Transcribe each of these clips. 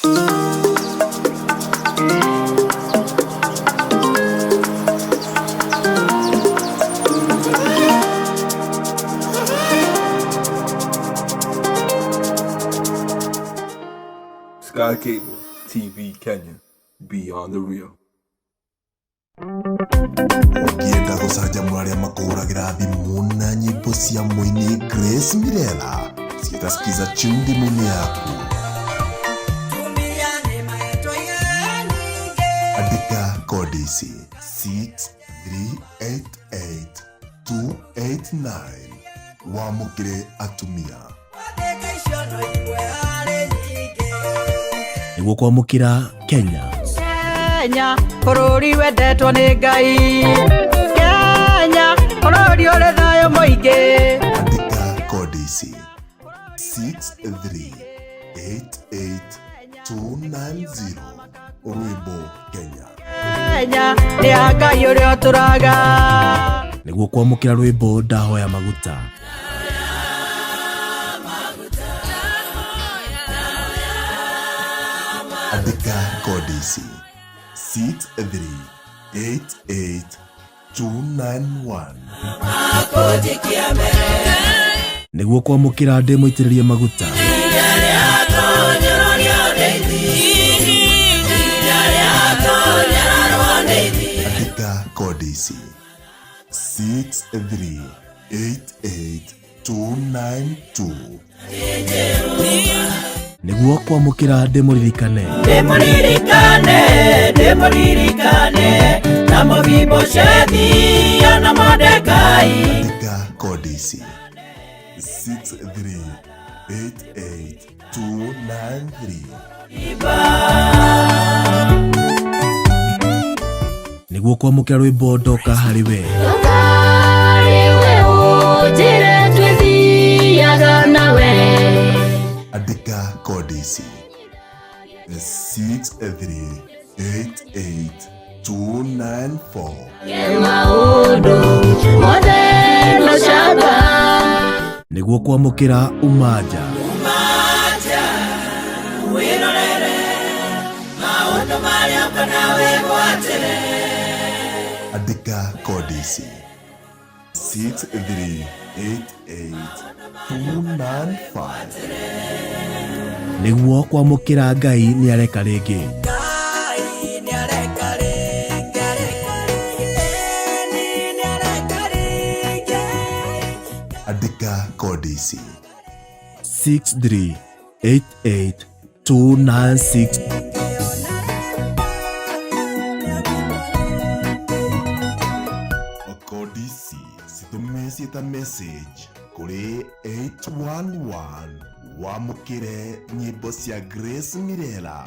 Sky Cable TV Kenya, beyond the real. Ukienda gucanjamũra aria makũhũragĩra thimũ na nyĩmbo cia mũini Grace Mirela, citasikiza tune thimũ-inĩ yaku. Andĩka kodi ici 6388289 wamũkĩre atumia. Nĩguo kwamũkĩra Kenya. Kenya, bũrũri wendetwo nĩ Ngai. Kenya, bũrũri ũrĩ thayũ mũingĩ. Andĩka kodi ici 6388290 rwĩmbo Kenya. Kenya, nĩ Ngai ũrĩa ũtũraga. Nĩguo kwamũkĩra rwĩmbo ndahoya maguta. Andĩka kodi ici 6388291 nĩguo kwamũkĩra ndĩmũitĩrĩrie maguta. Andĩka kodi ici 6388292 nĩguo kwamũkĩra ndĩmũririkane. Ndĩmũririkane na mũbimbo shethi na Mordekai. Andĩka kodi ici 6388293 nĩguo kwamũkĩra rwĩmbo ndoka harĩ we. Ũnjĩre twĩthiaga nawe. Andĩka kodi ici 6388294 nĩguo kwamũkĩra umanja. Wĩrorere maũndũ marĩa ũkona wĩgwatĩre. Andĩka kodi ici 6388295 nĩguo kwamũkĩra Ngai nĩareka rĩngĩ. Andĩka kodi ici 6388296 kodi ici citũmĩcie ta message kũrĩ 811 wamũkĩre nyĩmbo cia Grace Mirela.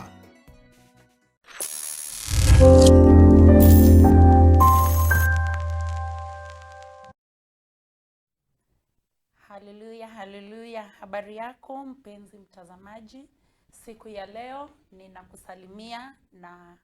Haleluya, haleluya. Habari yako mpenzi mtazamaji. Siku ya leo ninakusalimia na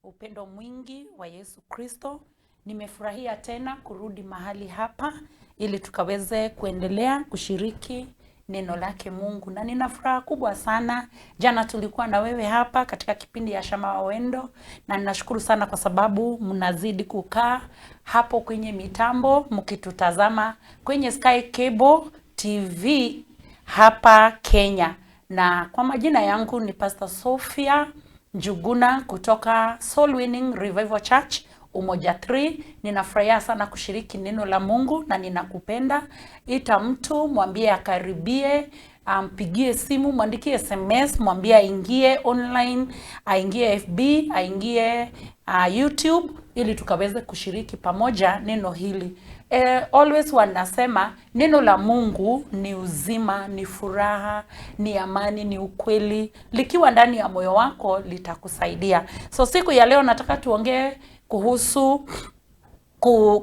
upendo mwingi wa Yesu Kristo. Nimefurahia tena kurudi mahali hapa ili tukaweze kuendelea kushiriki neno lake Mungu. Na nina furaha kubwa sana. Jana tulikuwa na wewe hapa katika kipindi ya Shama Wawendo. Na ninashukuru sana kwa sababu mnazidi kukaa hapo kwenye mitambo mkitutazama kwenye Sky Cable TV hapa Kenya. Na kwa majina yangu ni Pastor Sophia Njuguna kutoka Soul Winning Revival Church Umoja 3. Ninafurahia sana kushiriki neno la Mungu na ninakupenda. Ita mtu, mwambie akaribie, mpigie simu, mwandikie SMS, mwambie aingie online, aingie FB, aingie YouTube ili tukaweze kushiriki pamoja neno hili. Always wanasema neno la Mungu ni uzima, ni furaha, ni amani, ni ukweli. Likiwa ndani ya moyo wako litakusaidia. So siku ya leo nataka tuongee kuhusu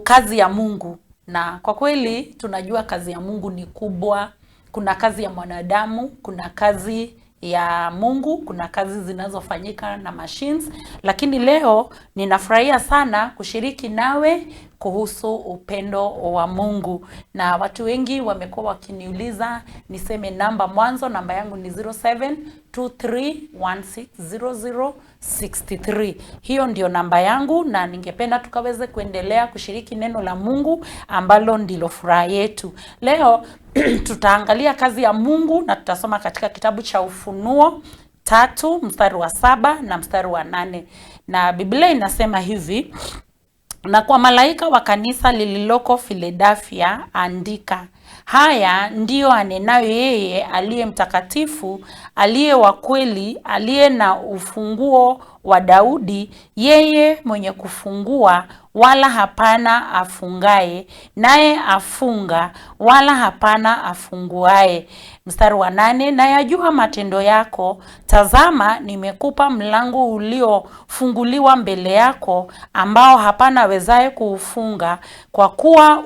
kazi ya Mungu. Na kwa kweli tunajua kazi ya Mungu ni kubwa. Kuna kazi ya mwanadamu, kuna kazi ya Mungu, kuna kazi zinazofanyika na machines. Lakini leo ninafurahia sana kushiriki nawe kuhusu upendo wa Mungu. Na watu wengi wamekuwa wakiniuliza niseme namba mwanzo. Namba yangu ni 0723160063. Hiyo ndio namba yangu, na ningependa tukaweze kuendelea kushiriki neno la Mungu ambalo ndilo furaha yetu. Leo tutaangalia kazi ya Mungu na tutasoma katika kitabu cha Ufunuo 3 mstari wa 7 na mstari wa 8. Na Biblia inasema hivi: na kwa malaika wa kanisa lililoko Philadelphia andika, haya ndiyo anenayo yeye aliye mtakatifu, aliye wa kweli, aliye na ufunguo wa Daudi, yeye mwenye kufungua wala hapana afungaye, naye afunga wala hapana afunguaye. Mstari wa 8, na yajua matendo yako, tazama nimekupa mlango uliofunguliwa mbele yako, ambao hapana wezaye kuufunga, kwa kuwa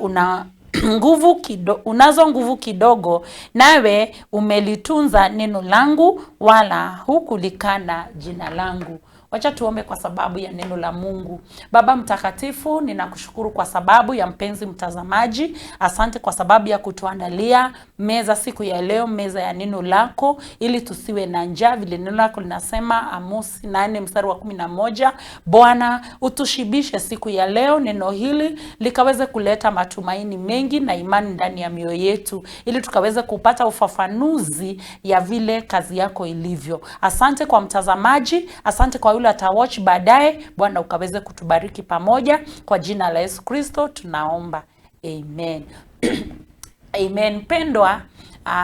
unazo nguvu kidogo, nawe umelitunza neno langu, wala hukulikana jina langu. Wacha tuombe kwa sababu ya neno la Mungu. Baba mtakatifu, ninakushukuru kwa sababu ya mpenzi mtazamaji. Asante kwa sababu ya kutuandalia meza siku ya leo, meza ya neno lako, ili tusiwe na njaa, vile neno lako linasema Amosi 8 mstari wa 11. Bwana, utushibishe siku ya leo, neno hili likaweze kuleta matumaini mengi na imani ndani ya mioyo yetu, ili tukaweze kupata ufafanuzi ya vile kazi yako ilivyo. Asante kwa mtazamaji, asante kwa yule atawatch baadaye. Bwana, ukaweze kutubariki pamoja, kwa jina la Yesu Kristo tunaomba, amen. Amen. Pendwa,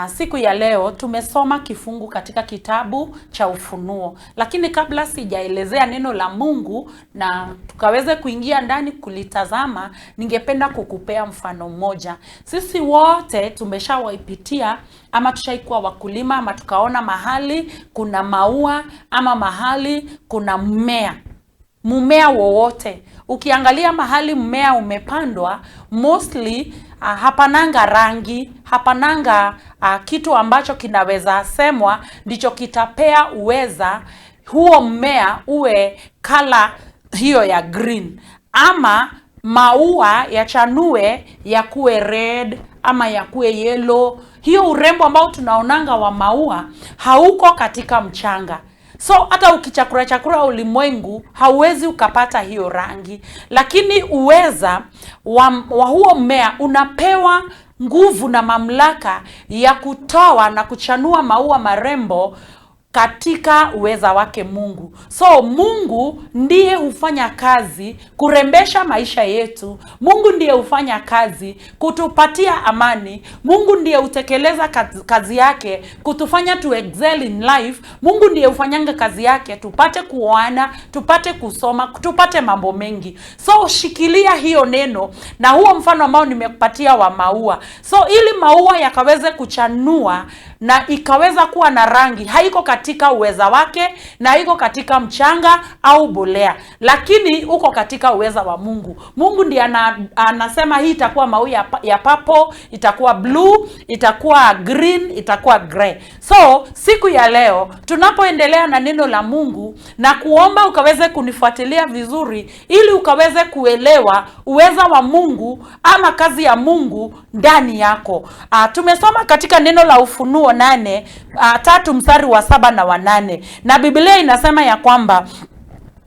siku ya leo tumesoma kifungu katika kitabu cha Ufunuo, lakini kabla sijaelezea neno la Mungu na tukaweze kuingia ndani kulitazama, ningependa kukupea mfano mmoja. Sisi wote tumeshawaipitia ama tushaikuwa wakulima, ama tukaona mahali kuna maua ama mahali kuna mmea wowote. Ukiangalia mahali mmea umepandwa, mostly hapananga rangi, hapananga kitu ambacho kinaweza semwa ndicho kitapea uweza huo mmea uwe kala hiyo ya green, ama maua ya chanue ya kuwe red ama ya kuwe yellow. Hiyo urembo ambao tunaonanga wa maua hauko katika mchanga. So hata ukichakura ulimwengu hauwezi ukapata hiyo rangi, lakini uweza wa huo mmea unapewa nguvu na mamlaka ya kutoa na kuchanua maua marembo katika uweza wake Mungu. So Mungu ndiye hufanya kazi kurembesha maisha yetu. Mungu ndiye hufanya kazi kutupatia amani. Mungu ndiye utekeleza kazi yake kutufanya to excel in life. Mungu ndiye hufanyanga kazi yake tupate kuoana, tupate kusoma, tupate mambo mengi. So shikilia hiyo neno na huo mfano ambao nimekupatia wa maua. So ili maua yakaweze kuchanua na ikaweza kuwa na rangi, haiko katika uweza wake na haiko katika mchanga au bolea, lakini uko katika uweza wa Mungu. Mungu ndiye anasema hii itakuwa maua ya purple, itakuwa blue, itakuwa green, itakuwa gray. So siku ya leo tunapoendelea na neno la Mungu, na kuomba ukaweze kunifuatilia vizuri ili ukaweze kuelewa uweza wa Mungu ama kazi ya Mungu ndani yako. Tumesoma katika neno la Ufunuo 3 mstari wa 7 na wa 8, na Biblia inasema ya kwamba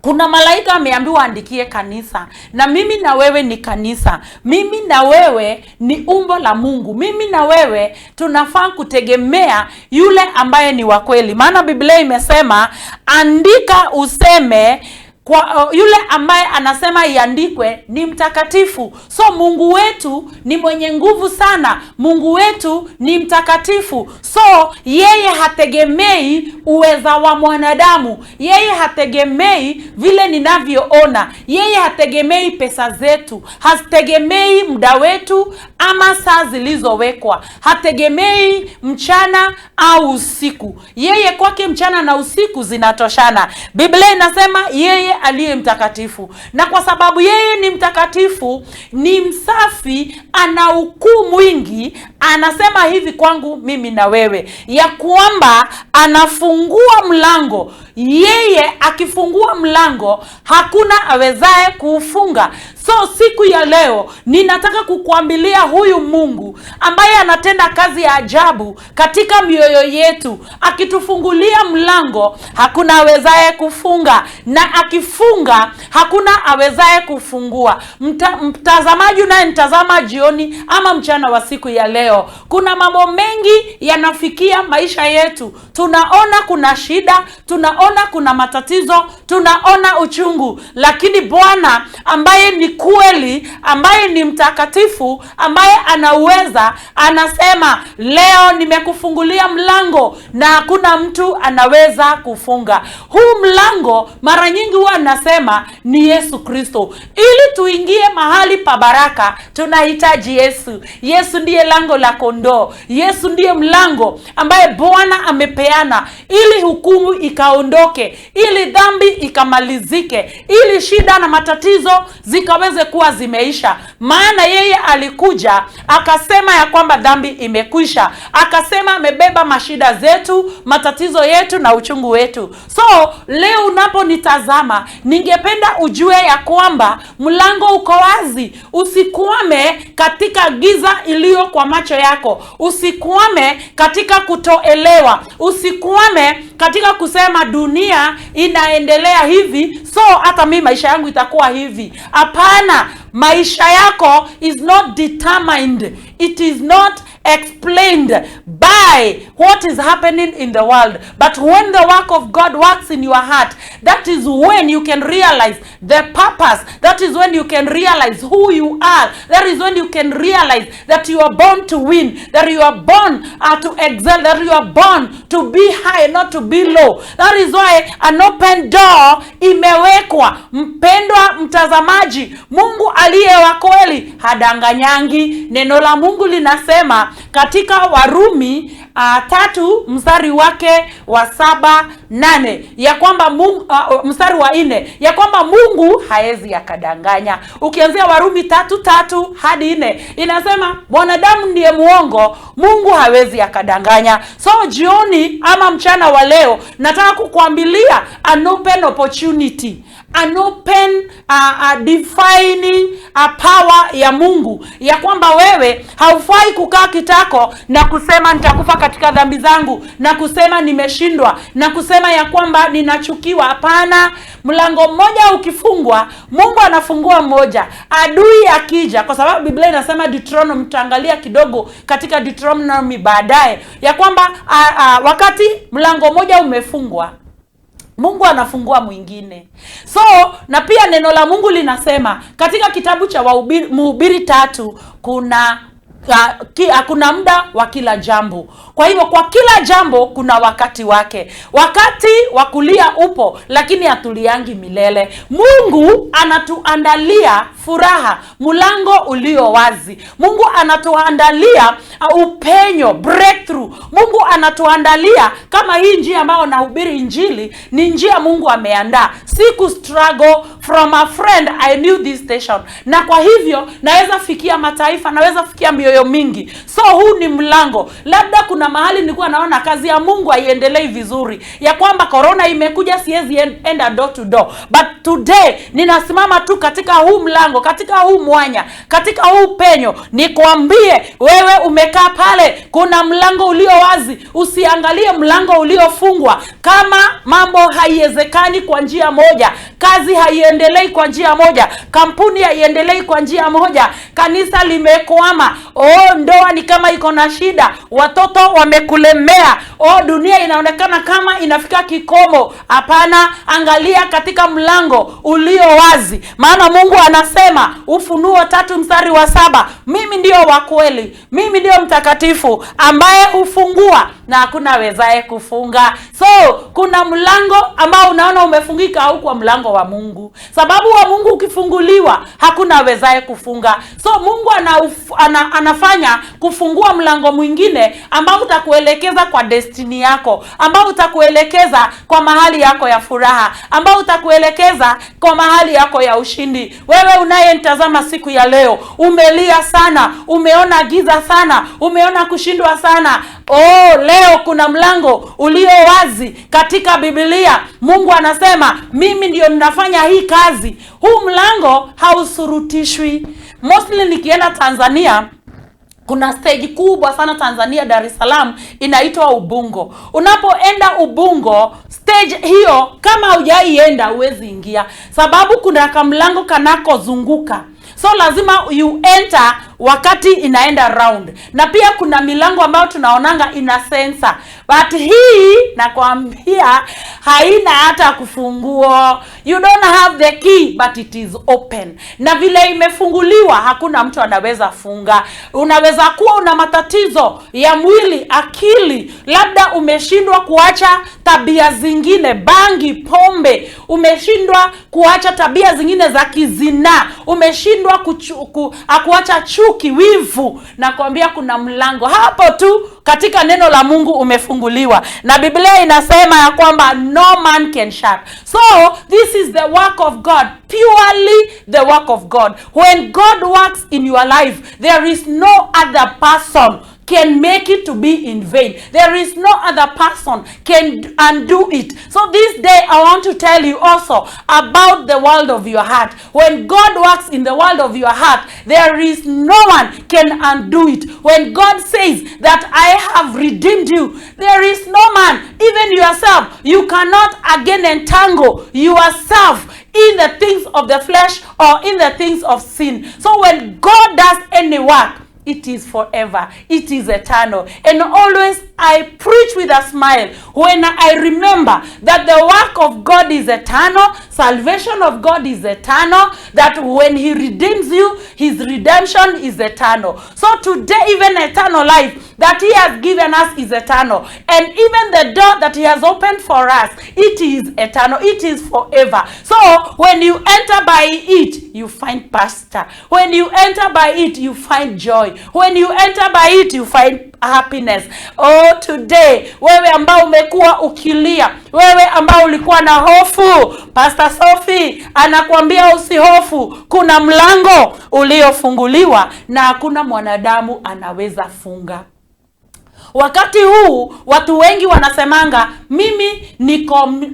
kuna malaika ameambiwa andikie kanisa, na mimi na wewe ni kanisa. Mimi na wewe ni umbo la Mungu. Mimi na wewe tunafaa kutegemea yule ambaye ni wa kweli, maana Biblia imesema andika useme kwa yule ambaye anasema iandikwe ni mtakatifu. So Mungu wetu ni mwenye nguvu sana. Mungu wetu ni mtakatifu. So yeye hategemei uweza wa mwanadamu. Yeye hategemei vile ninavyoona. Yeye hategemei pesa zetu. Hategemei muda wetu ama saa zilizowekwa. Hategemei mchana au usiku. Yeye kwake mchana na usiku zinatoshana. Biblia inasema yeye aliye mtakatifu, na kwa sababu yeye ni mtakatifu, ni msafi, ana ukuu mwingi, anasema hivi kwangu mimi na wewe ya kwamba anafungua mlango. Yeye akifungua mlango hakuna awezaye kuufunga. So siku ya leo ninataka kukuambilia huyu Mungu ambaye anatenda kazi ya ajabu katika mioyo yetu, akitufungulia mlango hakuna awezaye kufunga, na akifunga hakuna awezaye kufungua. Mtazamaji unayemtazama jioni ama mchana wa siku ya leo, kuna mambo mengi yanafikia maisha yetu. Tunaona kuna shida, tunaona kuna matatizo, tunaona uchungu, lakini Bwana ambaye ni kweli, ambaye ni mtakatifu, ambaye anaweza, anasema leo nimekufungulia mlango na hakuna mtu anaweza kufunga. Huu mlango mara nyingi huwa anasema ni Yesu Kristo. Ili tuingie mahali pa baraka tunahitaji Yesu. Yesu ndiye lango la kondoo. Yesu ndiye mlango ambaye Bwana amepeana ili hukumu ikaondoke, ili dhambi ikamalizike, ili shida na matatizo zikaweze kuwa zimeisha. Maana yeye alikuja akasema ya kwamba dhambi imekwisha. Akasema amebeba mashida zetu, matatizo yetu na uchungu wetu. So leo unaponitazama, ningependa ujue ya kwamba mlango uko wazi. Usikwame katika giza iliyo kwa macho yako. Usikwame katika kutoelewa. Usikwame katika kusema dunia inaendelea hivi, so hata mimi maisha yangu itakuwa hivi. Hapana, maisha yako is not determined, it is not explained by what is happening in the world, but when the work of God works in your heart, that is when you can realize the purpose. That is when you can realize who you are. That is when you can realize that you are born to win, that you are born to excel, that you are born to be high, not to be low. That is why an open door imewekwa. Mpendwa mtazamaji, Mungu aliye wa kweli hadanganyangi. Neno la Mungu linasema katika Warumi 3 mstari wake wa 7-8 ya kwamba Mungu, mstari wa 4 ya kwamba Mungu haezi akadanganya. Ukianzia Warumi 3:3 hadi 4 inasema mwanadamu ndiye muongo, Mungu hawezi akadanganya. So jioni ama mchana wa leo nataka kukuambilia an open opportunity, an open defining power ya Mungu, ya kwamba wewe haufai kukaa kitako na kusema nitakufa katika dhambi zangu, na kusema nimeshindwa, na kusema ya kwamba ninachukiwa. Hapana, mlango mmoja ukifungwa, Mungu anafungua mmoja. Adui akija, kwa sababu Biblia inasema Deuteronomy, tutaangalia kidogo katika Deuteronomy baadaye, ya kwamba wakati mlango mmoja umefungwa, Mungu anafungua mwingine. So na pia neno la Mungu linasema katika kitabu cha Mhubiri 3 kuna muda wa kila jambo. Kwa hivyo kwa kila jambo kuna wakati wake. Wakati wa kulia upo, lakini hatuliangi milele. Mungu anatuandalia furaha, mlango ulio wazi. Mungu anatuandalia upenyo, breakthrough. Mungu anatuandalia kama hii njia ambayo nahubiri injili ni njia Mungu ameandaa. Siku struggle from a friend, I knew this station. Na kwa hivyo naweza fikia mataifa, naweza fikia mioyo mingi. So huu ni mlango. Labda kuna mahali nilikuwa naona kazi ya Mungu haiendelei vizuri, ya kwamba corona imekuja, siwezi enda door to door. But today ninasimama tu katika huu mlango, katika huu mwanya, katika huu penyo, nikwambie wewe umekaa pale, kuna mlango ulio wazi. Usiangalie mlango uliofungwa. Kama mambo haiwezekani kwa njia moja, kazi haiendelei kwa njia moja, kampuni haiendelei kwa njia moja, kanisa limekwama, ndoa ni kama iko na shida, watoto wamekulemea, dunia inaonekana kama inafika kikomo. Hapana, angalia katika mlango ulio wazi. Maana Mungu anasema Ufunuo 3 mstari wa 7, mimi ndio wa kweli, mimi ndio mtakatifu ambaye hufungua na hakuna awezaye kufunga. So kuna mlango ambao unaona umefungika, au kwa mlango wa Mungu. Sababu wa Mungu ukifunguliwa hakuna awezaye kufunga. So Mungu anafanya kufungua mlango mwingine ambao utakuelekeza kwa destiny yako, ambao utakuelekeza kwa mahali yako ya furaha, ambao utakuelekeza kwa mahali yako ya ushindi. Wewe unayenitazama siku ya leo, umelia sana, umeona giza sana, umeona kushindwa sana. Leo kuna mlango ulio wazi katika Biblia. Mungu anasema mimi ndio ninafanya hii kazi. Huu mlango hausurutishwi. Mostly nikienda Tanzania, kuna stage kubwa sana Tanzania, Dar es Salaam, inaitwa Ubungo. Unapoenda Ubungo, stage hiyo kama hujaienda huwezi ingia, sababu kuna kamlango kanakozunguka. So lazima you enter wakati inaenda round. Na pia kuna milango ambayo tunaonanga ina sensor. But hii nakwambia haina hata kufunguo. You don't have the key but it is open. Na vile imefunguliwa hakuna mtu anaweza funga. Unaweza kuwa una matatizo ya mwili, akili, labda umeshindwa kuacha tabia zingine, bangi, pombe, umeshindwa kuacha tabia zingine za kizina, umeshindwa kuacha chuki, wivu. Nakwambia kuna mlango hapo tu katika neno la Mungu umefunguliwa. Na Biblia inasema ya kwamba no man can shut. So this is the work of God, purely the work of God. When God works in your life, there is no other person can make it to be in vain. There is no other person can undo it. So this day I want to tell you also about the world of your heart. When God works in the world of your heart, there is no one can undo it. When God says that I have redeemed you, there is no man, even yourself, you cannot again entangle yourself in the things of the flesh or in the things of sin. So when God does any work, it is forever. It is eternal. And always I preach with a smile when I remember that the work of God is eternal, salvation of God is eternal, that when he redeems you, his redemption is eternal. So today, even eternal life that he has given us is eternal. And even the door that he has opened for us, it is eternal. It is forever. So when you enter by it, you find pasture. When you enter by it, you find joy. When you enter by it, you find happiness. Today, wewe ambao umekuwa ukilia, wewe ambao ulikuwa na hofu, Pastor Sophie anakuambia usihofu. Kuna mlango uliofunguliwa na hakuna mwanadamu anaweza funga. Wakati huu watu wengi wanasemanga mimi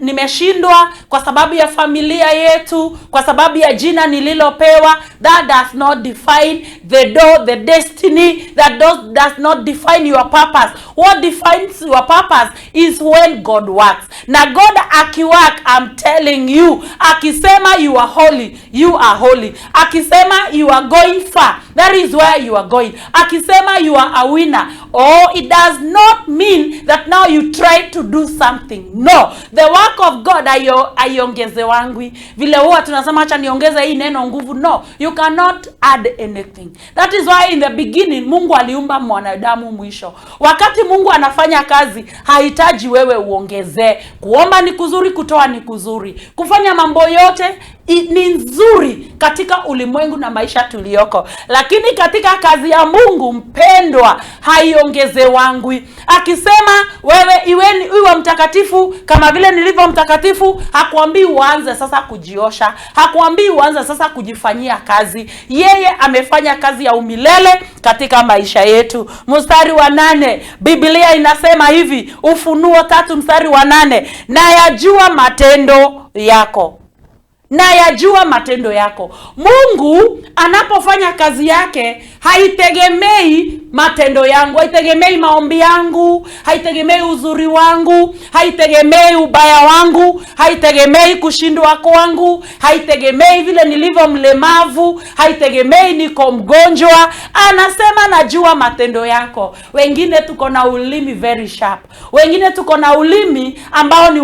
nimeshindwa kwa sababu ya familia yetu, kwa sababu ya jina nililopewa. That does not define the door, the destiny. That does not define your purpose. What defines your purpose is when God works. Na God akiwork, I'm telling you, akisema you are holy, you are holy. Akisema you are going far, that is where you are going. Akisema you are a winner, it does not mean that now you try to do something. No, the work of God aiongeze wangwi. Vile huwa tunasema acha niongeze hii neno nguvu. No, you cannot add anything. That is why in the beginning Mungu aliumba mwanadamu mwisho. Wakati Mungu anafanya kazi, hahitaji wewe uongeze. Kuomba ni kuzuri, kutoa ni kuzuri, kufanya mambo yote ni nzuri katika ulimwengu na maisha tuliyoko. Lakini katika kazi ya Mungu, mpendwa, haiongeze wangwi. Akisema wewe iwe mtakatifu kama vile nilivyo mtakatifu, hakuambii uanze sasa kujiosha, hakuambii uanze sasa kujifanyia kazi. Yeye amefanya kazi ya umilele katika maisha yetu. Mstari wa 8, Biblia inasema hivi, Ufunuo 3 mstari wa 8, na yajua matendo yako. Na yajua matendo yako. Mungu anapofanya kazi yake haitegemei matendo yangu, haitegemei maombi yangu, haitegemei uzuri wangu, haitegemei ubaya wangu, haitegemei kushindwa kwangu, haitegemei vile nilivyo mlemavu, haitegemei niko mgonjwa. Anasema najua matendo yako. Wengine tuko na ulimi very sharp. Wengine tuko na ulimi ambao ni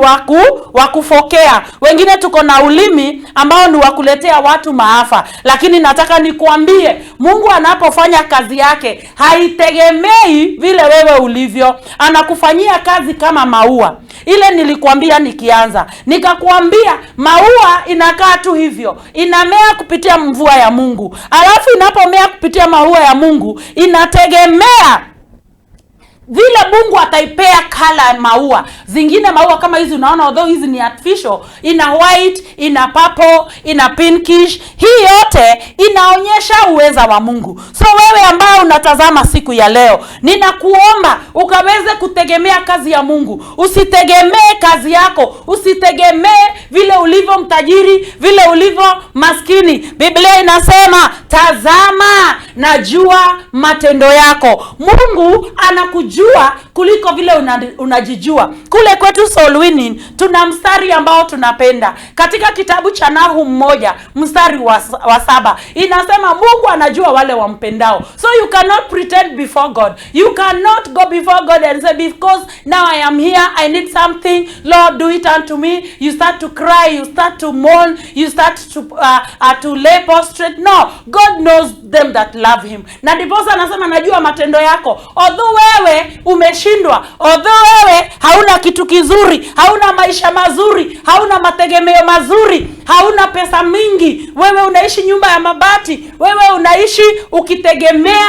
wakufokea. Wengine tuko na ulimi ambao ni wakuletea watu maafa. Lakini nataka nikuambie, Mungu anapofanya kazi yake haitegemei vile wewe ulivyo. Anakufanyia kazi kama maua. Ile nilikuambia nikianza, nikakuambia maua inakaa tu hivyo, inamea kupitia mvua ya Mungu. Alafu inapomea kupitia maua ya Mungu, inategemea vile Mungu ataipea kala maua. Zingine maua kama hizi unaona, although hizi ni artificial, ina white, ina purple, ina pinkish, hii yote inaonyesha uweza wa Mungu. So wewe ambao unatazama siku ya leo, ninakuomba ukaweze kutegemea kazi ya Mungu. Usitegemee kazi yako, usitegemee vile ulivyo mtajiri, vile ulivyo maskini. Biblia inasema, tazama najua matendo yako. Mungu anakujua kuliko vile unajijua. Kule kwetu Soul Winning tuna mstari ambao tunapenda. Katika kitabu cha Nahum 1 mstari wa 7 inasema, Mungu anajua wale wampendao. So you cannot pretend before God. You cannot go before God and say, because now I am here, I need something, Lord do it unto me. You start to cry, you start to mourn, you start to lay prostrate. No, God knows them that love him. Na ndiposa anasema najua matendo yako. Although wewe umeshindwa, although wewe hauna kitu kizuri, hauna maisha mazuri, hauna mategemeo mazuri, hauna pesa mingi, wewe unaishi nyumba ya mabati, wewe unaishi ukitegemea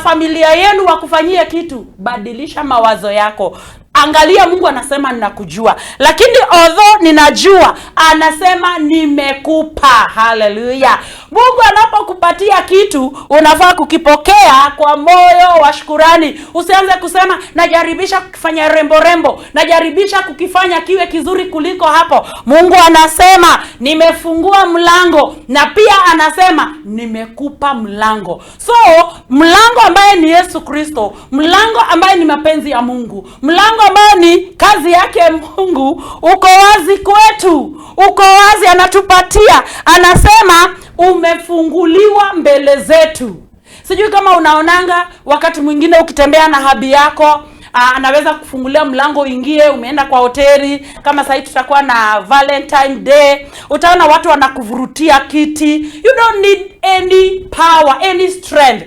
familia yenu wakufanyia kitu, badilisha mawazo yako. Angalia, Mungu anasema ninakujua. Lakini although ninajua, anasema nimekupa. Hallelujah. Mungu anapokupatia kitu, unafaa kukipokea kwa moyo wa shukrani. Usianze kusema najaribisha kufanya rembo, najaribisha kukifanya kiwe kizuri kuliko hapo. Mungu anasema nimefungua mlango, na pia anasema nimekupa mlango. So mlango ambaye ni Yesu Kristo, mlango ambaye ni mapenzi ya Mungu, mlango ambayo ni kazi yake Mungu, uko wazi kwetu, uko wazi, anatupatia. Anasema umefunguliwa mbele zetu. Sijui kama unaonanga wakati mwingine ukitembea na habi yako, anaweza kufungulia mlango uingie. Umeenda kwa hoteli, kama sasa tutakuwa na Valentine Day, utaona watu wanakuvurutia kiti. You don't need any power, any strength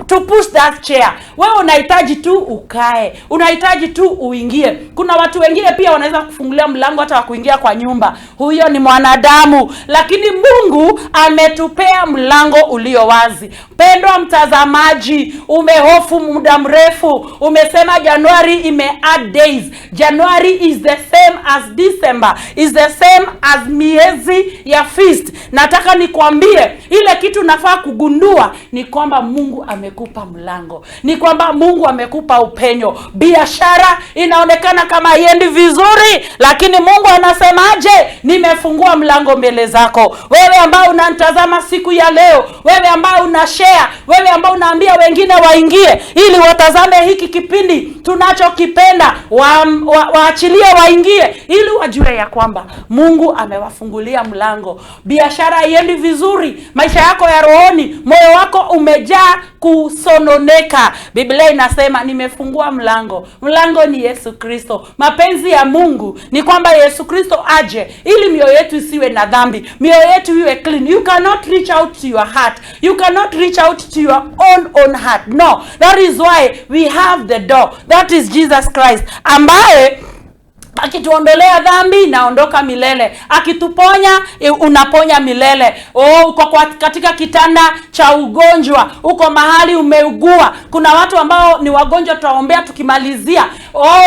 to push that chair. Wewe unahitaji tu ukae, unahitaji tu uingie. Kuna watu wengine pia wanaweza kufungulia mlango hata wa kuingia kwa nyumba. Huyo ni mwanadamu, lakini Mungu ametupea mlango ulio wazi. Pendwa mtazamaji, umehofu muda mrefu, umesema January ime-add days. January is the same as December, is the same as miezi ya feast. Nataka nikwambie, ile kitu nafaa kugundua ni kwamba Mungu amekupa mlango, ni kwamba Mungu amekupa upenyo. Biashara inaonekana kama haiendi vizuri, lakini Mungu anasemaje? Nimefungua mlango mbele zako. Wewe ambao unanitazama siku ya leo, wewe ambao una share, wewe ambao unaambia wengine waingie ili watazame hiki kipindi tunachokipenda, waachilie waingie ili wajue ya kwamba Mungu amewafungulia mlango. Biashara haiendi vizuri, maisha yako ya rohoni, moyo wako umejaa kusononeka. Biblia inasema nimefungua mlango. Mlango ni Yesu Kristo. Mapenzi ya Mungu ni kwamba Yesu Kristo aje ili mioyo yetu isiwe na dhambi, mioyo yetu iwe clean. You cannot reach out to your heart, you cannot reach out to your own heart. No, that is why we have the door, that is Jesus Christ, ambaye akituondolea dhambi naondoka milele, akituponya unaponya milele. Uko katika kitanda cha ugonjwa, uko mahali umeugua. Kuna watu ambao ni wagonjwa tutaombea tukimalizia.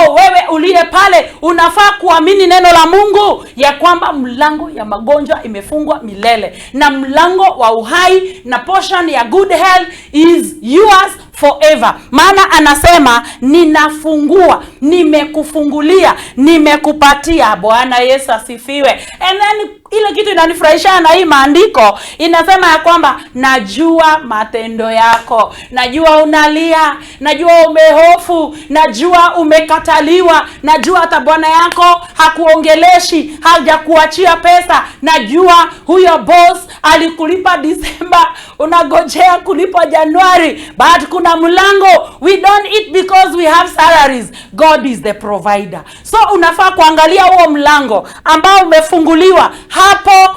Wewe uliye pale unafaa kuamini neno la Mungu ya kwamba mlango ya magonjwa imefungwa milele, na mlango wa uhai na portion ya good health is yours forever. Maana anasema ninafungua, nimekufungulia, nimekupatia. Bwana Yesu asifiwe. And then ile kitu inanifurahisha na hii maandiko inasema ya kwamba najua matendo yako. Najua unalia, najua umehofu, najua umekataliwa, najua hata bwana yako hakuongeleshi, hajakuachia pesa. Najua huyo boss alikulipa December, unagojea kulipa January, but kuna mlango. We don't eat because we have salaries. God is the provider. So unafaa kuangalia huo mlango ambao umefunguliwa hapo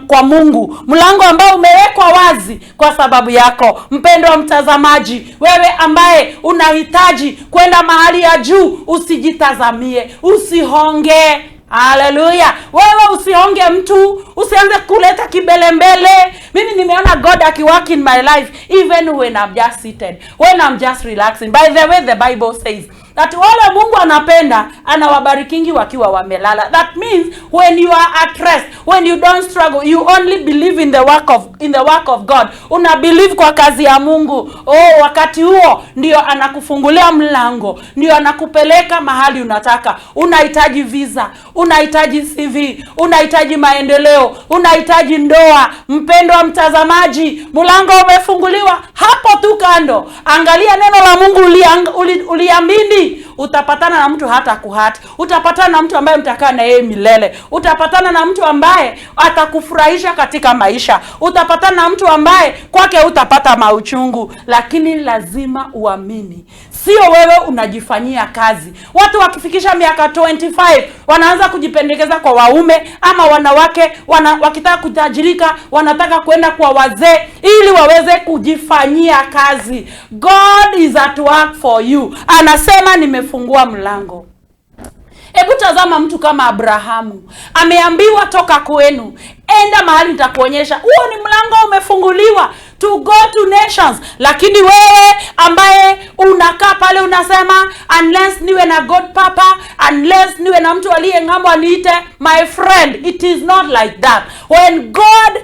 kwa Mungu, mlango ambao umewekwa wazi kwa sababu yako. Mpendwa mtazamaji, wewe ambaye unahitaji kwenda mahali ya juu, usijitazamie, usihonge. Hallelujah. Wewe usionge mtu, usianze kuleta kibele mbele. Mimi nimeona God akiwork in my life even when I'm just seated, when I'm just relaxing. By the way, the Bible says that wale Mungu anapenda anawabarikingi wakiwa wamelala. That means when you are at rest, when you don't struggle, you only believe in the work of God. Una believe kwa kazi ya Mungu. Oh, wakati huo ndio anakufungulia mlango, ndio anakupeleka mahali unataka. Unahitaji visa, unahitaji CV, unahitaji maendeleo, unahitaji ndoa. Mpendwa mtazamaji, mlango umefunguliwa hapo tu kando. Angalia neno la Mungu uliamini. Utapatana na mtu hata kuhati. Utapatana na mtu ambaye mtakaa na yeye milele. Utapatana na mtu ambaye atakufurahisha katika maisha. Utapatana na mtu ambaye kwake utapata mauchungu. Lakini lazima uamini. Sio wewe unajifanyia kazi. Watu wakifikisha miaka 25 wanaanza kujipendekeza kwa waume ama wanawake, wakitaka kutajirika wanataka kwenda kwa wazee ili waweze kujifanyia kazi. God is at work for you. Anasema nimefungua mlango. Hebu tazama mtu kama Abrahamu. Ameambiwa toka kwenu, enda mahali nitakuonyesha. Huo ni mlango umefunguliwa to go to nations. Lakini wewe ambaye unakaa pale unasema unless niwe na God papa, unless niwe na mtu aliye ngambo aniite, my friend, it is not like that. When God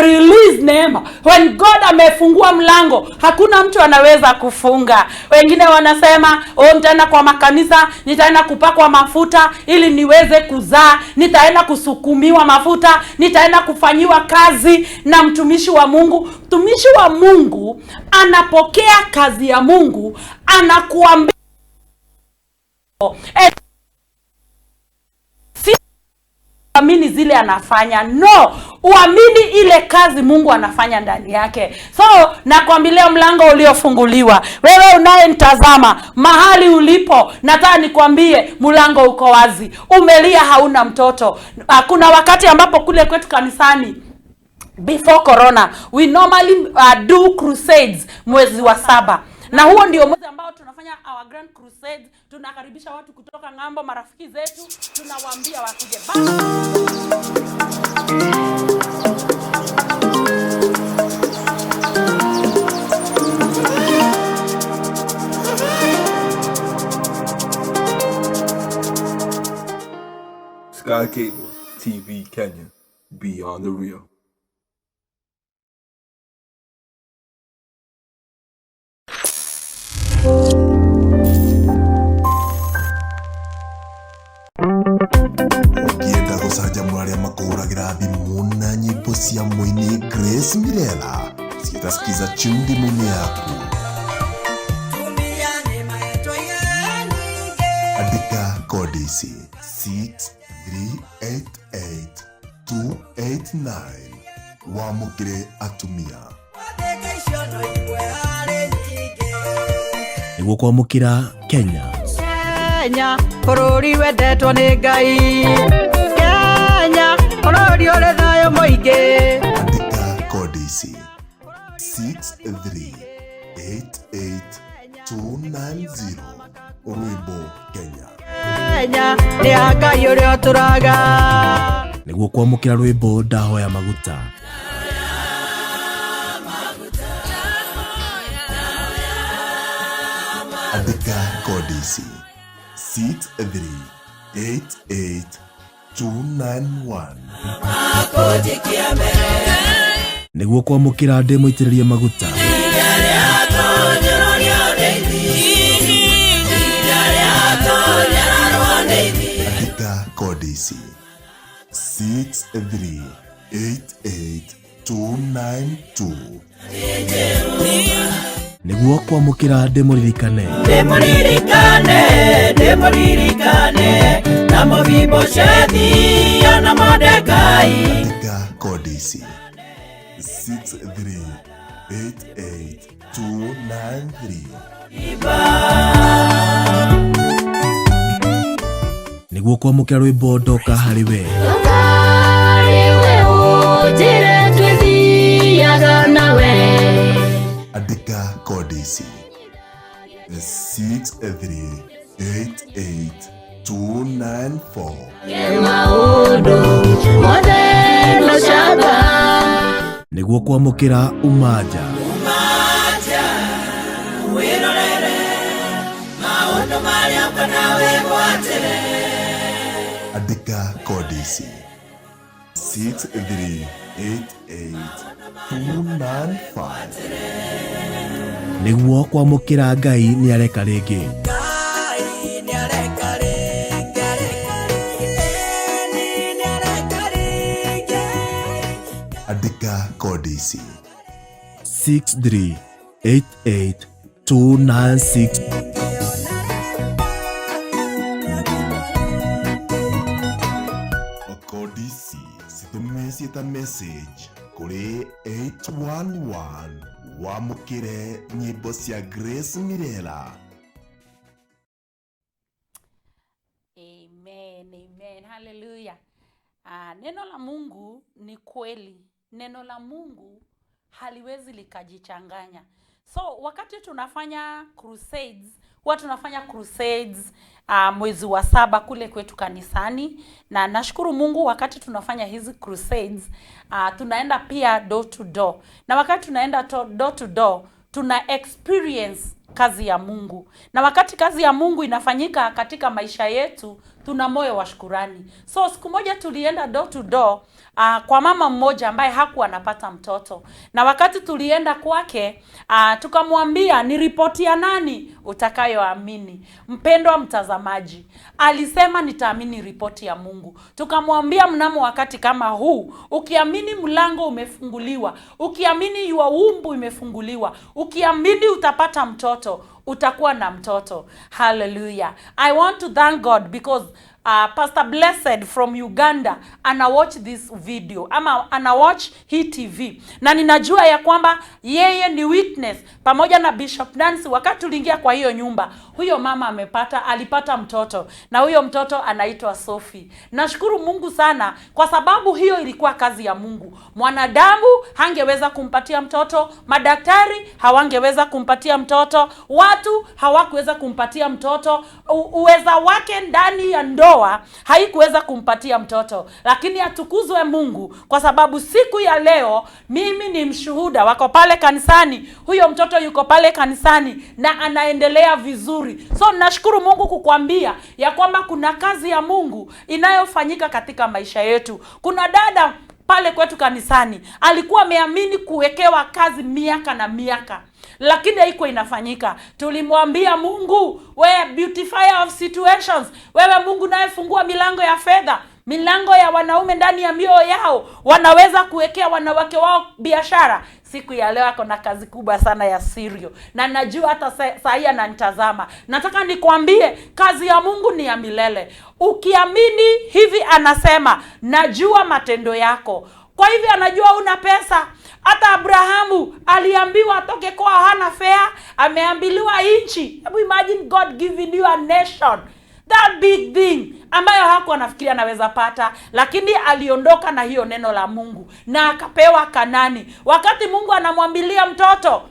release neema, when God amefungua mlango, hakuna mtu anaweza kufunga. Wengine wanasema, nitaenda kwa makanisa, nitaenda kupakwa mafuta ili niweze kuzaa, nitaenda kusukumiwa mafuta, nitaenda kufanyiwa kazi na mtumishi wa Mungu. Mtumishi wa Mungu anapokea kazi ya Mungu, anakuambia uamini zile anafanya. No, uamini ile kazi Mungu anafanya ndani yake. So, nakwambia mlango uliofunguliwa. Wewe unayenitazama mahali ulipo, nataka nikwambie mlango uko wazi. Umelia hauna mtoto. Kuna wakati ambapo kule kwetu kanisani, before corona, we normally do crusades mwezi wa 7. Na huo ndio mwezi ambao tunafanya our grand crusades. Tunakaribisha watu kutoka ngambo, marafiki zetu, tunawaambia wakuje. Sky Cable TV Kenya, beyond the real. Ukienda gũcanjamũra arĩa makũhũragĩra thimũ na nyĩmbo cia mũini Grace Mirela, citasikiza chumbi mume yaku. Andika kodi ici 6388289 wamũkĩre atumia. Nĩguo kwamũkĩra Kenya. Kenya, bũrũri wendetwo nĩ Ngai. Kenya, bũrũri ũrĩ thayũ mũingĩ. Andika kodi ici 6388290 rwĩmbo Kenya. Kenya, nĩ Ngai ũrĩa ũtũraga. Nĩguo kwamũkĩra rwĩmbo ndahoya maguta. Andika kodi ici 6388291 nĩguo kwamũkĩra ndĩmũitĩrĩrie maguta. Andika kodi ici 6388292 nĩguo kwamũkĩra ndĩmũririkane. Ndĩmũririkane na mũbimbo shethi na Mordekai. Andika kodi ici 6388293 nĩguo kwamũkĩra rwĩmbo ndoka harĩ we. Ũnjĩre twĩthiaga nawe. Andika kodi ici 6388293 294. Niguo kwamukira umaja andika kodi ici 6388295 niguo kwamukira Ngai ni areka ringi. Andika kodi ici 6388296. Kodi ici citumeci ta message kuri 811 wamukire nyimbo cia Grace Mirela. Amen. Hallelujah. Neno la Mungu ni kweli. Neno la Mungu haliwezi likajichanganya. So wakati tunafanya crusades, huwa tunafanya crusades mwezi wa 7 kule kwetu kanisani, na nashukuru Mungu wakati tunafanya hizi crusades tunaenda pia door to door. Na wakati tunaenda door to door tuna experience kazi ya Mungu. Na wakati kazi ya Mungu inafanyika katika maisha yetu, tuna moyo wa shukrani. So siku moja tulienda door to door kwa mama mmoja ambaye hakuwa anapata mtoto. Na wakati tulienda kwake, tukamwambia ni ripoti ya nani utakayoamini. Mpendwa mtazamaji, alisema nitaamini ripoti ya Mungu. Tukamwambia mnamo wakati kama huu, ukiamini mlango umefunguliwa, ukiamini your womb imefunguliwa, ukiamini utapata mtoto, utakuwa na mtoto. Hallelujah. I want to thank God because Pastor Blessed from Uganda ana watch this video ama ana watch hii TV, na ninajua ya kwamba yeye ni witness pamoja na Bishop Nancy. Wakati tuliingia kwa hiyo nyumba, huyo mama alipata mtoto, na huyo mtoto anaitwa Sophia. Nashukuru Mungu sana kwa sababu hiyo ilikuwa kazi ya Mungu. Mwanadamu hangeweza kumpatia mtoto, madaktari hawangeweza kumpatia mtoto, watu hawakuweza kumpatia mtoto, uweza wake ndani ya ndoa haikuweza kumpatia mtoto. Lakini atukuzwe Mungu kwa sababu siku ya leo mimi ni mshuhuda. Wako pale kanisani, huyo mtoto yuko pale kanisani na anaendelea vizuri. So nashukuru Mungu kukwambia ya kwamba kuna kazi ya Mungu inayofanyika katika maisha yetu. Kuna dada pale kwetu kanisani alikuwa ameamini kuwekewa kazi miaka na miaka, lakini haikuwa inafanyika. Tulimwambia Mungu, wewe beautifier of situations, wewe Mungu naye fungua milango ya fedha, milango ya wanaume ndani ya mioyo yao, wanaweza kuwekea wanawake wao biashara. Siku ya leo ako na kazi kubwa sana ya Sirio, na najua hata saa hii ananitazama. Nataka nikwambie kazi ya Mungu ni ya milele. Ukiamini hivi, anasema najua matendo yako. Kwa hivyo anajua una pesa. Hata Abrahamu aliambiwa atoke kwa hana fare, ameambiliwa nchi. Hebu imagine God giving you a nation, that big thing ambayo hakuwa anafikiria anaweza pata, lakini aliondoka na hiyo neno la Mungu na akapewa Kanani. Wakati Mungu anamwambilia mtoto,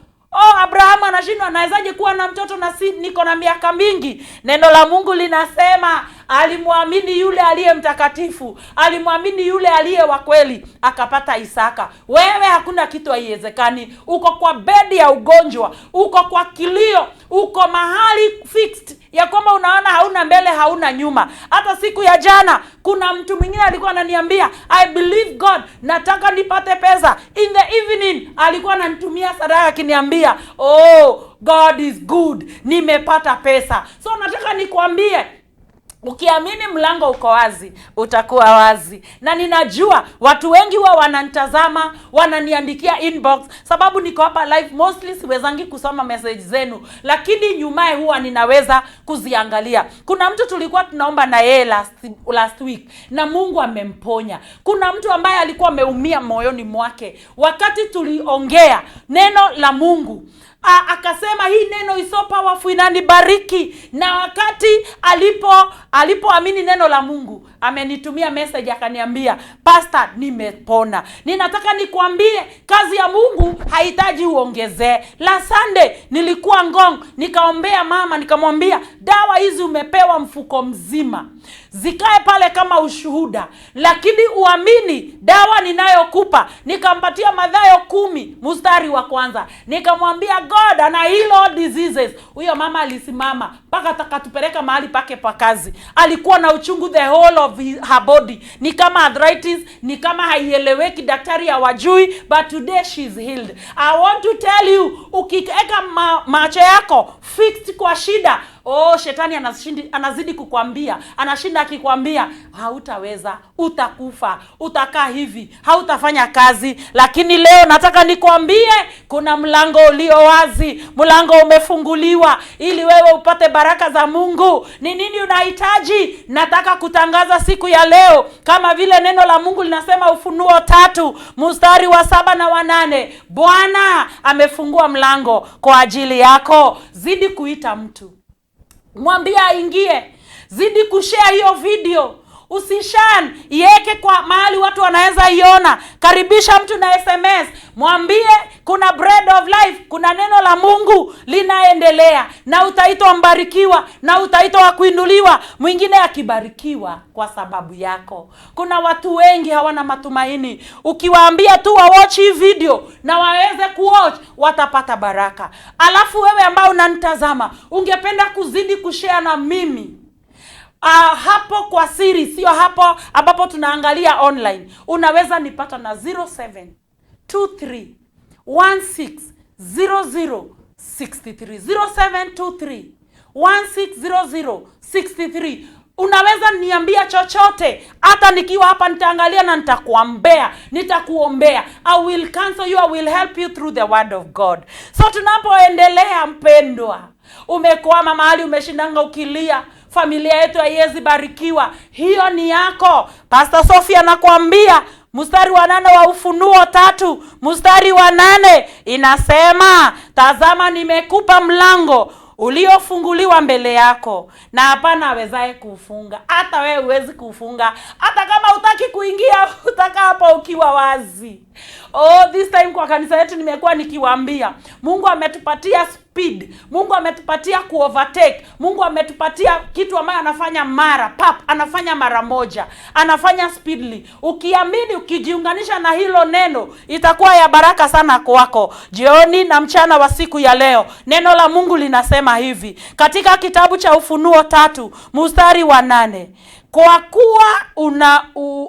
Abrahamu anashindwa, anawezaje kuwa na mtoto na niko na miaka mingi? Neno la Mungu linasema alimwamini yule aliye mtakatifu, alimwamini yule aliye wa kweli, akapata Isaka. Wewe hakuna kitu haiwezekani. Uko kwa bedi ya ugonjwa, uko kwa kilio, uko mahali fixed ya kwamba unaona hauna mbele hauna nyuma. Hata siku ya jana kuna mtu mwingine alikuwa ananiambia, I believe God, nataka nipate pesa. In the evening alikuwa ananitumia sadaka akiniambia, God is good, nimepata pesa. So nataka nikwambie, ukiamini mlango uko wazi, utakuwa wazi. Na ninajua watu wengi huwa wananitazama, wananiandikia inbox, sababu niko hapa live, mostly siwezangi kusoma message zenu, lakini nyumae huwa ninaweza kuziangalia. Kuna mtu tulikuwa tunaomba na yeye last week na Mungu amemponya. Kuna mtu ambaye alikuwa ameumia moyoni mwake. Wakati tuliongea neno la Mungu, akasema hii neno is so powerful, inanibariki. Na wakati alipoamini neno la Mungu, amenitumia message akaniambia, pastor, nimepona. Ninataka nikuambie kazi ya Mungu haihitaji uongezee. La Sunday nilikuwa Ngong, nikaombea mama, nikamwambia dawa hizi umepewa mfuko mzima, zikae pale kama ushuhuda, lakini uamini dawa ninayokupa. Nikampatia Mathayo 10 mstari wa 1. Nikamwambia God ana heal all diseases. Huyo mama alisimama mpaka atakatupeleka mahali pake pa kazi. Alikuwa na uchungu the whole of her body, ni kama arthritis, ni kama haieleweki, daktari hawajui, but today she is healed. I want to tell you, ukiweka macho yako fixed kwa shida, shetani anazidi kukwambia, anashinda akikwambia hautaweza, utakufa, utakaa hivi, hautafanya kazi. Lakini leo nataka nikwambie kuna mlango ulio wazi, mlango umefunguliwa ili wewe upate baraka za Mungu. Ni nini unahitaji? Nataka kutangaza siku ya leo kama vile neno la Mungu linasema, Ufunuo 3 mstari wa 7 na wa 8. Bwana amefungua mlango kwa ajili yako. Zidi kuita mtu, mwambie aingie. Zidi kushare hiyo video, usishan iweke kwa mahali watu wanaweza iona. Karibisha mtu na SMS, mwambie kuna bread of life, kuna neno la Mungu linaendelea, na utaitwa mbarikiwa, na utaitwa kuinuliwa, mwingine akibarikiwa kwa sababu yako. Kuna watu wengi hawana matumaini, ukiwaambia tu wa watch hii video na waweze kuwatch, watapata baraka. Alafu wewe ambao unanitazama, ungependa kuzidi kushare na mimi hapo kwa siri, sio hapo ambapo tunaangalia online, unaweza nipata na 0723 160063 0723 160063. Unaweza niambia chochote, hata nikiwa hapa nitaangalia na nitakuombea, nitakuombea. I will cancel you, I will help you through the word of God. So tunapoendelea, mpendwa, umekwama mahali, umeshindanga ukilia familia yetu haiwezi barikiwa, hiyo ni yako. Pastor Sophia anakuambia mstari wa 8 wa Ufunuo 3 mstari wa 8 inasema, tazama nimekupa mlango uliofunguliwa mbele yako, na hapana awezaye kufunga. Hata wewe huwezi kufunga, hata kama hutaki kuingia, utaka hapa ukiwa wazi. This time kwa kanisa yetu nimekuwa nikiwaambia, Mungu ametupatia speed, Mungu ametupatia kuovertake, Mungu ametupatia kitu ambayo anafanya anafanya mara moja, anafanya speedily. Ukiamini, ukijiunganisha na hilo neno, itakuwa ya baraka sana kwako. Jioni na mchana wa siku ya leo, neno la Mungu linasema hivi katika kitabu cha Ufunuo 3 mstari wa 8, kwa kuwa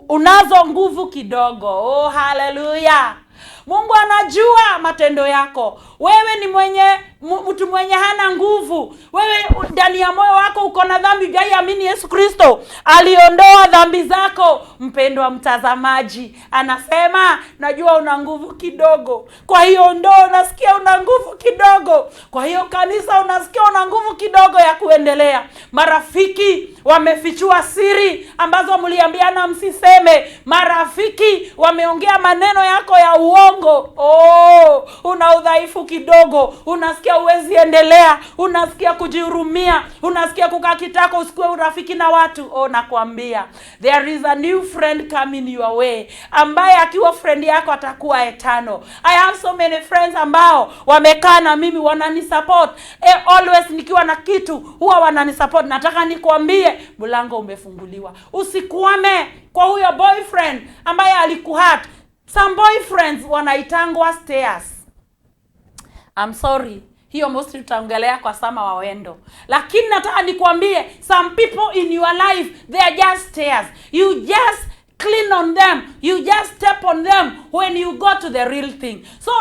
unazo nguvu kidogo. Haleluya! Mungu anajua matendo yako. Wewe ni mtu mwenye hana nguvu. Wewe ndani ya moyo wako uko na dhambi. Gaiamini Yesu Kristo aliondoa dhambi zako. Mpendwa mtazamaji, anasema najua una nguvu kidogo. Kwa hiyo unasikia una nguvu kidogo. Kwa hiyo kanisa unasikia una nguvu kidogo ya kuendelea. Marafiki wamefichua siri ambazo mliambiana msiseme. Marafiki wameongea maneno yako ya uongo. Una udhaifu kidogo, unasikia uwezi endelea, unasikia kujihurumia, unasikia kukaa kitako, usikue urafiki na watu. Nakwambia there is a new friend coming your way, ambaye akiwa friend yako atakuwa eternal. I have so many friends ambao wamekaa na mimi, wananisupport. Always nikiwa na kitu huwa wananisupport. Nataka nikwambie mlango umefunguliwa. Usikwame kwa huyo boyfriend ambaye alikuhurt. Some boyfriends wanaitangwa stairs. I'm sorry, hiyo mostly tutaongelea kwa sama wawendo. Lakini nataka nikwambie, some people in your life, they are just stairs. You just clean on them, you just step on them when you go to the real thing. So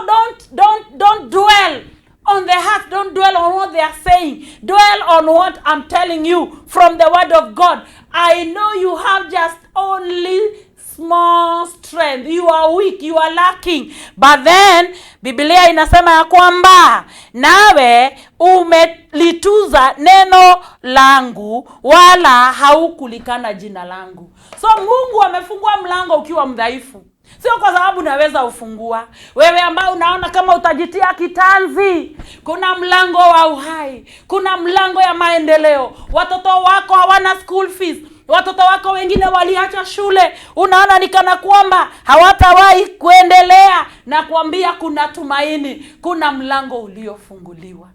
don't dwell on the heart, don't dwell on what they are saying. Dwell on what I'm telling you from the word of God. I know you have just only small strength. You are weak, you are lacking. But then Biblia inasema ya kwamba nawe umelituza neno langu, wala haukulikana jina langu. So Mungu amefungua mlango ukiwa mdhaifu. Sio kwa sababu naweza ufungua. Wewe ambao unaona kama utajitia kitanzi, kuna mlango wa uhai, kuna mlango ya maendeleo. Watoto wako hawana school fees, watoto wako wengine waliacha shule, unaona ni kana kwamba hawatawahi kuendelea, na kuambia kuna tumaini, kuna mlango uliofunguliwa.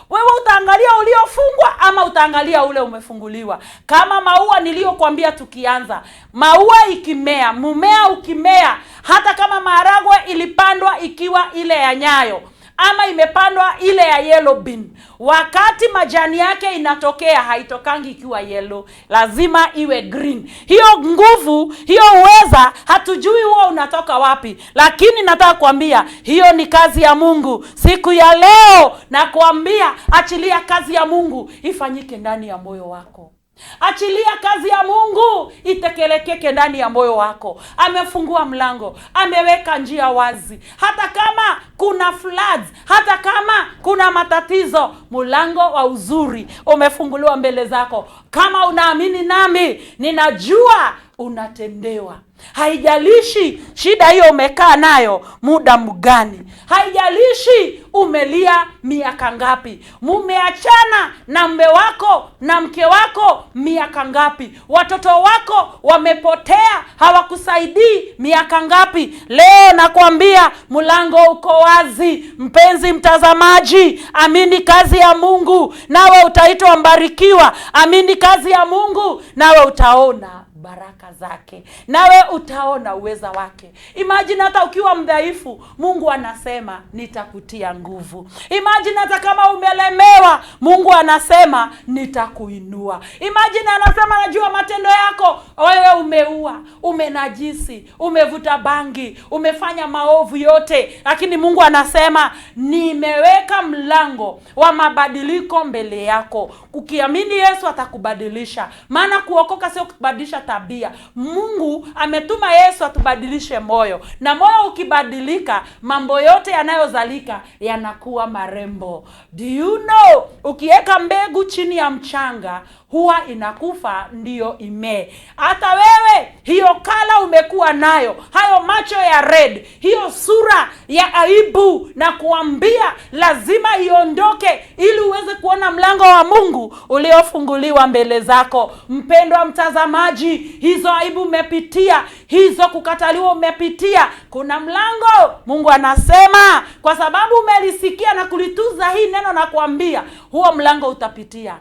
Wewe utaangalia uliofungwa ama utaangalia ule umefunguliwa? Kama maua niliyokuambia tukianza, maua ikimea, mmea ukimea, hata kama maharagwe ilipandwa ikiwa ile ya nyayo ama imepandwa ile ya yellow bean, wakati majani yake inatokea haitokangi ikiwa yellow, lazima iwe green. Hiyo nguvu, hiyo uweza, hatujui huo unatoka wapi, lakini nataka kuambia hiyo ni kazi ya Mungu. Siku ya leo na kuambia, achilia kazi ya Mungu ifanyike ndani ya moyo wako. Achilia kazi ya Mungu itekelekeke ndani ya moyo wako. Amefungua mlango, ameweka njia wazi. Hata kama kuna floods, hata kama kuna matatizo, mlango wa uzuri umefunguliwa mbele zako. Kama unaamini nami, ninajua unatendewa. Haijalishi shida hiyo umekaa nayo muda mgani, haijalishi umelia miaka ngapi, mumeachana na mume wako na mke wako miaka ngapi, watoto wako wamepotea hawakusaidii miaka ngapi, leo nakwambia mlango uko wazi. Mpenzi mtazamaji, amini kazi ya Mungu nawe utaitwa mbarikiwa. Amini kazi ya Mungu nawe utaona baraka zake, nawe utaona uweza wake. Imagine hata ukiwa mdhaifu, Mungu anasema nitakutia nguvu. Imagine hata kama umelemewa, Mungu anasema nitakuinua. Imagine anasema najua matendo yako, wewe umeua, umenajisi, umevuta bangi, umefanya maovu yote, lakini Mungu anasema nimeweka mlango wa mabadiliko mbele yako. Ukiamini Yesu atakubadilisha, maana kuokoka sio kubadilisha tabia. Mungu ametuma Yesu atubadilishe moyo, na moyo ukibadilika, mambo yote yanayozalika yanakuwa marembo. Do you know, ukiweka mbegu chini ya mchanga huwa inakufa ndio imee. Hata wewe hiyo kala umekuwa nayo, hayo macho ya red, hiyo sura ya aibu, na kuambia lazima iondoke ili uweze kuona mlango wa Mungu uliofunguliwa mbele zako. Mpendwa mtazamaji, hizo aibu umepitia, hizo kukataliwa umepitia, kuna mlango. Mungu anasema kwa sababu umelisikia na kulituza hii neno, na kuambia huo mlango utapitia.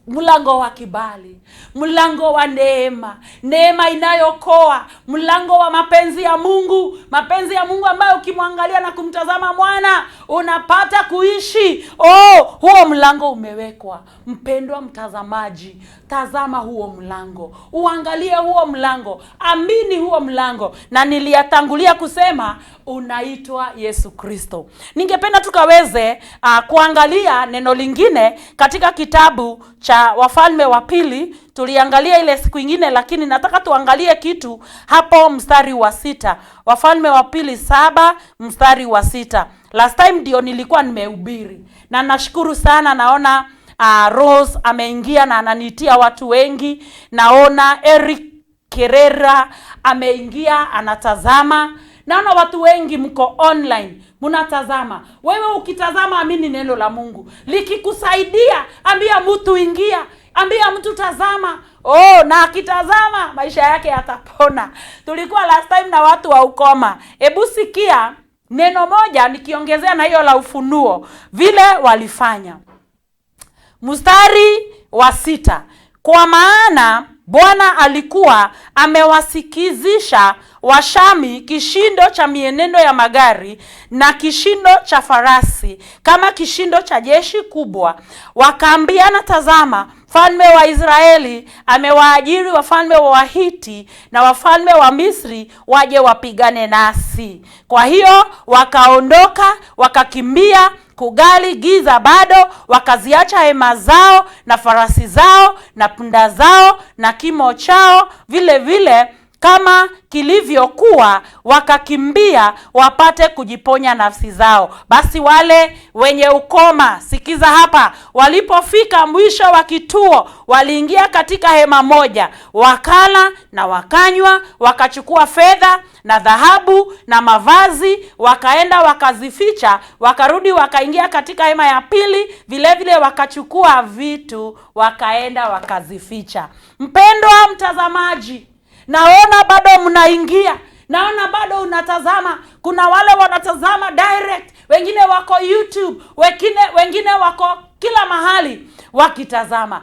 Mlango wa kibali, mlango wa neema, neema inayokoa, mlango wa mapenzi ya Mungu, mapenzi ya Mungu ambayo ukimwangalia na kumtazama mwana unapata kuishi. Huo mlango umewekwa. Mpendwa mtazamaji, tazama huo mlango, uangalie huo mlango, amini huo mlango, na niliyatangulia kusema unaitwa Yesu Kristo. Ningependa tukaweze kuangalia neno lingine katika kitabu cha Wafalme wa Pili. Tuliangalia ile siku nyingine, lakini nataka tuangalie kitu hapo mstari wa 6. Wafalme wa Pili 7 mstari wa 6. Last time ndio nilikuwa nimehubiri, na nashukuru sana, naona Rose ameingia na ananitia watu wengi. Naona Eric Kerera ameingia anatazama. Naona watu wengi mko online mnatazama. Wewe ukitazama, amini neno la Mungu. Likikusaidia, ambia mtu ingia, ambia mtu tazama. Na akitazama maisha yake yatapona. Tulikuwa last time na watu wa ukoma. Hebu sikia neno moja nikiongezea na hiyo la Ufunuo vile walifanya. Mstari wa 6. Kwa maana Bwana alikuwa amewasikizisha Washami kishindo cha mienendo ya magari na kishindo cha farasi, kama kishindo cha jeshi kubwa. Wakaambiana, tazama, mfalme wa Israeli amewaajiri wafalme wa Wahiti na wafalme wa Misri waje wapigane nasi. Kwa hiyo wakaondoka, wakakimbia kugali giza bado, wakaziacha hema zao na farasi zao na punda zao na kimo chao, vile vile kama kilivyokuwa, wakakimbia wapate kujiponya nafsi zao. Basi wale wenye ukoma, sikiza hapa, walipofika mwisho wa kituo, waliingia katika hema moja, wakala na wakanywa, wakachukua fedha na dhahabu na mavazi, wakaenda wakazificha, wakarudi wakaingia katika hema ya pili, vile vile wakachukua vitu, wakaenda wakazificha. Mpendwa mtazamaji, naona bado mnaingia, naona bado unatazama. Kuna wale wanatazama direct, wengine wako YouTube, wengine wako kila mahali wakitazama.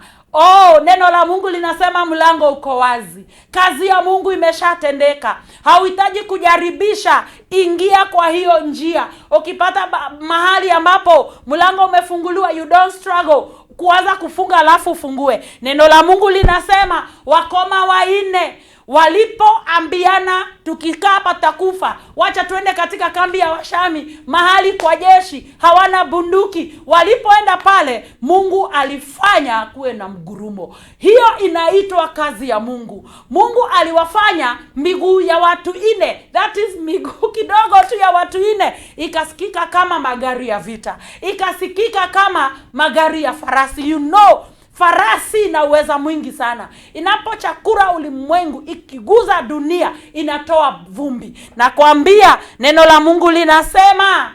Neno la Mungu linasema mlango uko wazi. Kazi ya Mungu imeshatendeka. Hauhitaji kujaribisha, ingia kwa hiyo njia. Ukipata mahali ambapo mlango umefunguliwa, you don't struggle kuanza kufunga alafu ufungue. Neno la Mungu linasema wakoma 4 walipoambiana, tukikaa patakufa, wacha tuende katika kambi ya Washami, mahali kwa jeshi, hawana bunduki. Walipoenda pale, Mungu alifanya kuwe na mgurumo. Hiyo inaitwa kazi ya Mungu. Mungu aliwafanya miguu ya watu 4, that is miguu kidogo tu ya watu 4, ikasikika kama magari ya vita, ikasikika kama magari ya farasi. You know, farasi ina uweza mwingi sana. Inapochakura ulimwengu, ikiguza dunia, inatoa vumbi. Na kuambia neno la Mungu linasema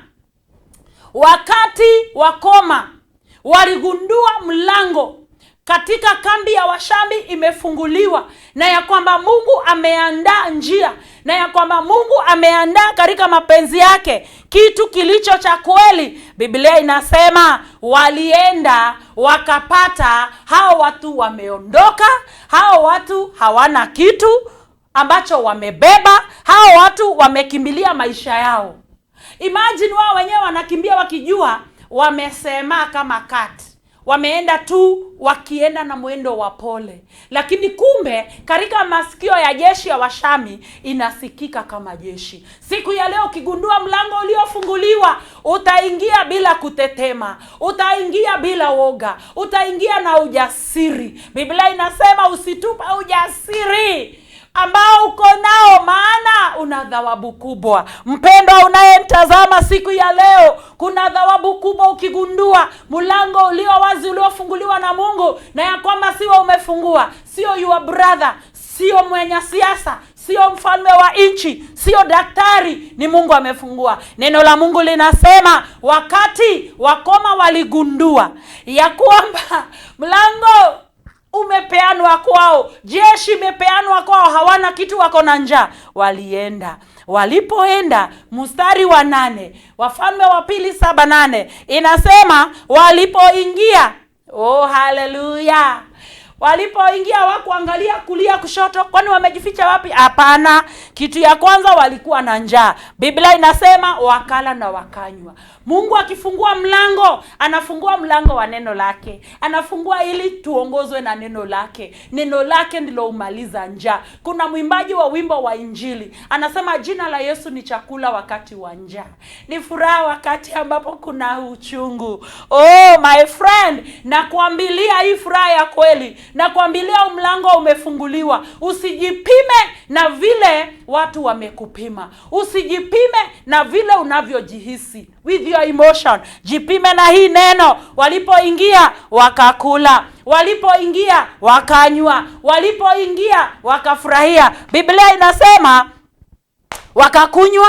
wakati wakoma waligundua mlango katika kambi ya Washami imefunguliwa, na ya kwamba Mungu ameandaa njia, na ya kwamba Mungu ameandaa katika mapenzi yake kitu kilicho cha kweli. Biblia inasema walienda wakapata hao watu wameondoka, hao watu hawana kitu ambacho wamebeba, hao watu wamekimbilia maisha yao. Imagine wao wenyewe wanakimbia wakijua wamesema kama kati, wameenda tu wakienda na mwendo wa pole, lakini kumbe katika masikio ya jeshi ya Washami inasikika kama jeshi. Siku ya leo ukigundua mlango uliofunguliwa, utaingia bila kutetema, utaingia bila woga, utaingia na ujasiri. Biblia inasema usitupa ujasiri ambao uko nao, maana una thawabu kubwa. Mpendwa unayemtazama siku ya leo, kuna thawabu kubwa ukigundua mlango ulio wazi uliofunguliwa na Mungu, na ya kwamba sio umefungua, sio your brother, sio mwenye siasa, sio mfalme wa nchi, sio daktari, ni Mungu amefungua. Neno la Mungu linasema wakati wakoma waligundua ya kwamba mlango umepeanwa kwao, jeshi imepeanwa kwao, hawana kitu, wako na njaa, walienda. Walipoenda, mstari wa 8, Wafalme wa Pili 7:8 inasema walipoingia, haleluya, walipoingia hawakuangalia kulia kushoto, kwani wamejificha wapi? Hapana. Kitu ya kwanza walikuwa na njaa. Biblia inasema wakala na wakanywa. Mungu akifungua mlango, anafungua mlango wa neno lake. Anafungua ili tuongozwe na neno lake. Neno lake ndilo umaliza njaa. Kuna mwimbaji wa wimbo wa Injili anasema jina la Yesu ni chakula wakati wa njaa, ni furaha wakati ambapo kuna uchungu. My friend, nakuambilia hii furaha ya kweli, nakuambilia mlango umefunguliwa. Usijipime na vile watu wamekupima, usijipime na vile unavyojihisi with your emotion. Jipime na hii neno. Walipoingia wakakula, walipoingia wakanywa, walipoingia wakafurahia. Biblia inasema wakakunywa,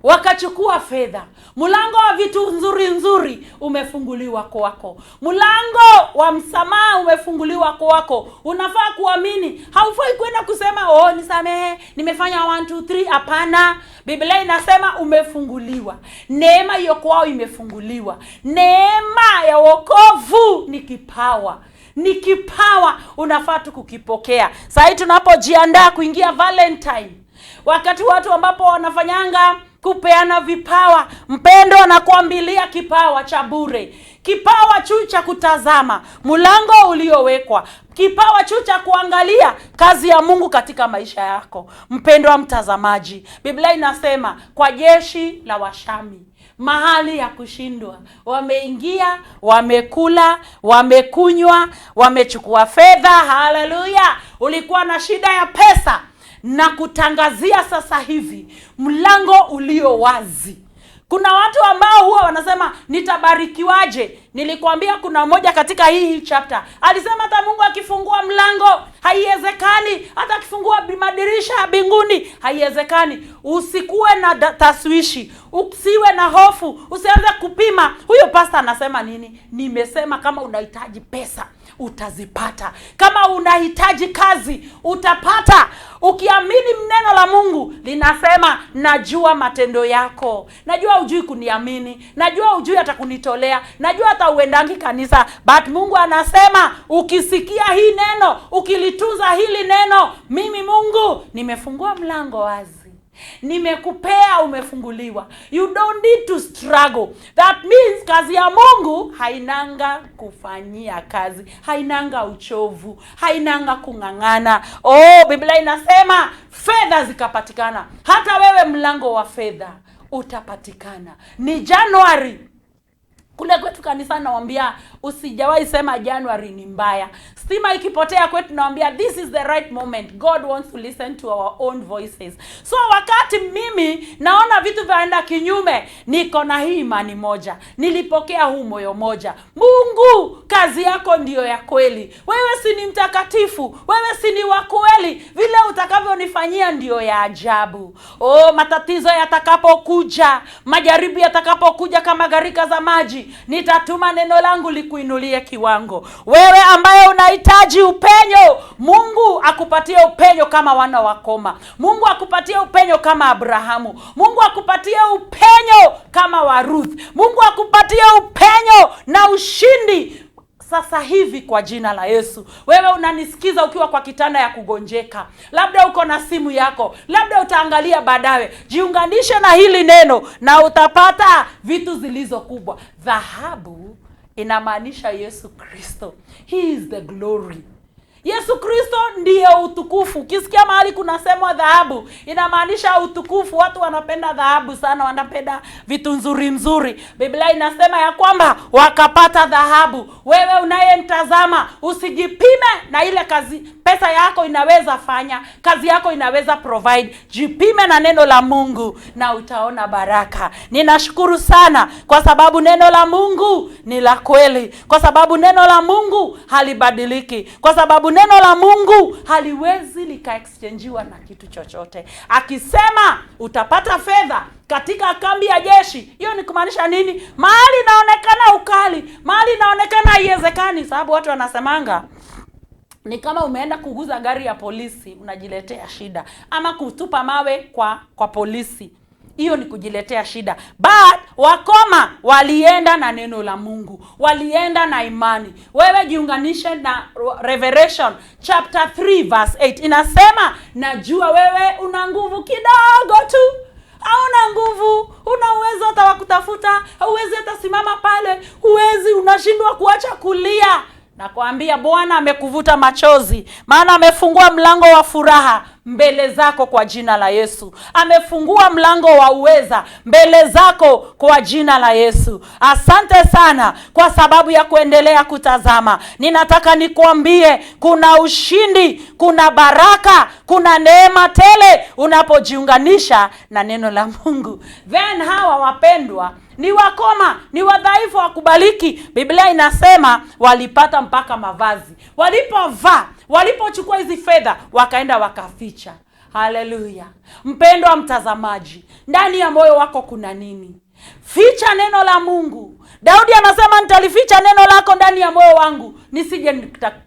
wakachukua fedha. Mlango wa vitu nzuri umefunguliwa kwako. Mlango wa msamaha umefunguliwa kwako. Unafaa kuamini. Haufai kwenda kusema nisamehe, nimefanya 1 2 3. Hapana. Biblia inasema umefunguliwa. Neema hiyo kwao imefunguliwa. Neema ya wokovu ni kipawa. Ni kipawa, unafaa tu kukipokea. Sasa tunapojiandaa kuingia Valentine, wakati watu ambapo wanafanyanga kupeana vipawa, mpendo anakuambilia kipawa cha bure, kipawa chu cha kutazama mlango uliowekwa, kipawa chu cha kuangalia kazi ya Mungu katika maisha yako. Mpendo wa mtazamaji, Biblia inasema kwa jeshi la Washami, mahali ya kushindwa, wameingia, wamekula, wamekunywa, wamechukua fedha. Haleluya! Ulikuwa na shida ya pesa, na kutangazia sasa hivi mlango ulio wazi. Kuna watu ambao huwa wanasema nitabarikiwaje? Nilikwambia kuna mmoja katika hii chapter alisema hata Mungu akifungua mlango haiwezekani, hata akifungua madirisha ya mbinguni haiwezekani. Usikuwe na taswishi, usiwe na hofu, usianze kupima huyo pastor anasema nini. Nimesema kama unahitaji pesa utazipata, kama unahitaji kazi utapata. Ukiamini neno la Mungu linasema najua matendo yako, najua hujui kuniamini, najua hujui hata kunitolea, najua hata uendangi kanisa, but Mungu anasema ukisikia hii neno, ukilitunza hili neno, mimi Mungu nimefungua mlango wazi, nimekupea, umefunguliwa. You don't need to struggle. That means kazi ya Mungu hainanga kufanyia kazi, hainanga uchovu, hainanga kungangana. Biblia inasema fedha zikapatikana. Hata wewe mlango wa fedha utapatikana. Ni Januari. Kule kwetu kanisa nawaambia usijawahi sema January ni mbaya. Stima ikipotea kwetu nawaambia this is the right moment. God wants to listen to our own voices. So wakati mimi naona vitu vyaenda kinyume, niko na hii imani moja. Nilipokea huu moyo moja. Mungu, kazi yako ndiyo ya kweli. Wewe si ni mtakatifu, wewe si ni wa kweli. Vile utakavyonifanyia ndiyo ya ajabu. Matatizo yatakapokuja, majaribu yatakapokuja kama gharika za maji, nitatuma neno langu likuinulie kiwango. Wewe ambaye unahitaji upenyo, Mungu akupatie upenyo kama wana wa Koma. Mungu akupatie upenyo kama Abrahamu. Mungu akupatie upenyo kama wa Ruth. Mungu akupatie upenyo na ushindi sasa hivi kwa jina la Yesu. Wewe unanisikiza ukiwa kwa kitanda ya kugonjeka, labda uko na simu yako, labda utaangalia baadaye, jiunganishe na hili neno na utapata vitu zilizo kubwa. Dhahabu inamaanisha Yesu Kristo. He is the glory. Yesu Kristo ndiye utukufu. Ukisikia mahali kunasemwa dhahabu, inamaanisha utukufu. Watu wanapenda dhahabu sana, wanapenda vitu nzuri nzuri. Biblia inasema ya kwamba wakapata dhahabu. Wewe unayenitazama, usijipime na ile kazi pesa yako inaweza fanya, kazi yako inaweza provide. Jipime na neno la Mungu na utaona baraka. Ninashukuru sana kwa sababu neno la Mungu ni la kweli, kwa sababu neno la Mungu halibadiliki, kwa sababu neno la Mungu haliwezi likaexchangewa na kitu chochote. Akisema utapata fedha katika kambi ya jeshi, hiyo ni kumaanisha nini? Mahali inaonekana ukali, mahali inaonekana haiwezekani, sababu watu wanasemanga ni kama umeenda kuguza gari ya polisi unajiletea shida, ama kutupa mawe kwa polisi, hiyo ni kujiletea shida. But Wakoma walienda na neno la Mungu, walienda na imani. Wewe jiunganishe na Revelation chapter 3 verse 8. Inasema najua wewe una nguvu kidogo tu, hauna nguvu, una uwezo hata wa kutafuta, huwezi hata simama pale, huwezi, unashindwa kuacha kulia. Nakwambia Bwana amekuvuta machozi, maana amefungua mlango wa furaha mbele zako kwa jina la Yesu. Amefungua mlango wa uweza mbele zako kwa jina la Yesu. Asante sana kwa sababu ya kuendelea kutazama. Ninataka nikuambie kuna ushindi, kuna baraka, kuna neema tele unapojiunganisha na neno la Mungu. Then hawa wapendwa ni Wakoma, ni wadhaifu wakubaliki. Biblia inasema walipata mpaka mavazi. Walipovaa, walipochukua hizi fedha, wakaenda wakaficha. Haleluya. Mpendwa mtazamaji, ndani ya moyo wako kuna nini? Ficha neno la Mungu. Daudi anasema nitalificha neno lako ndani ya moyo wangu, nisije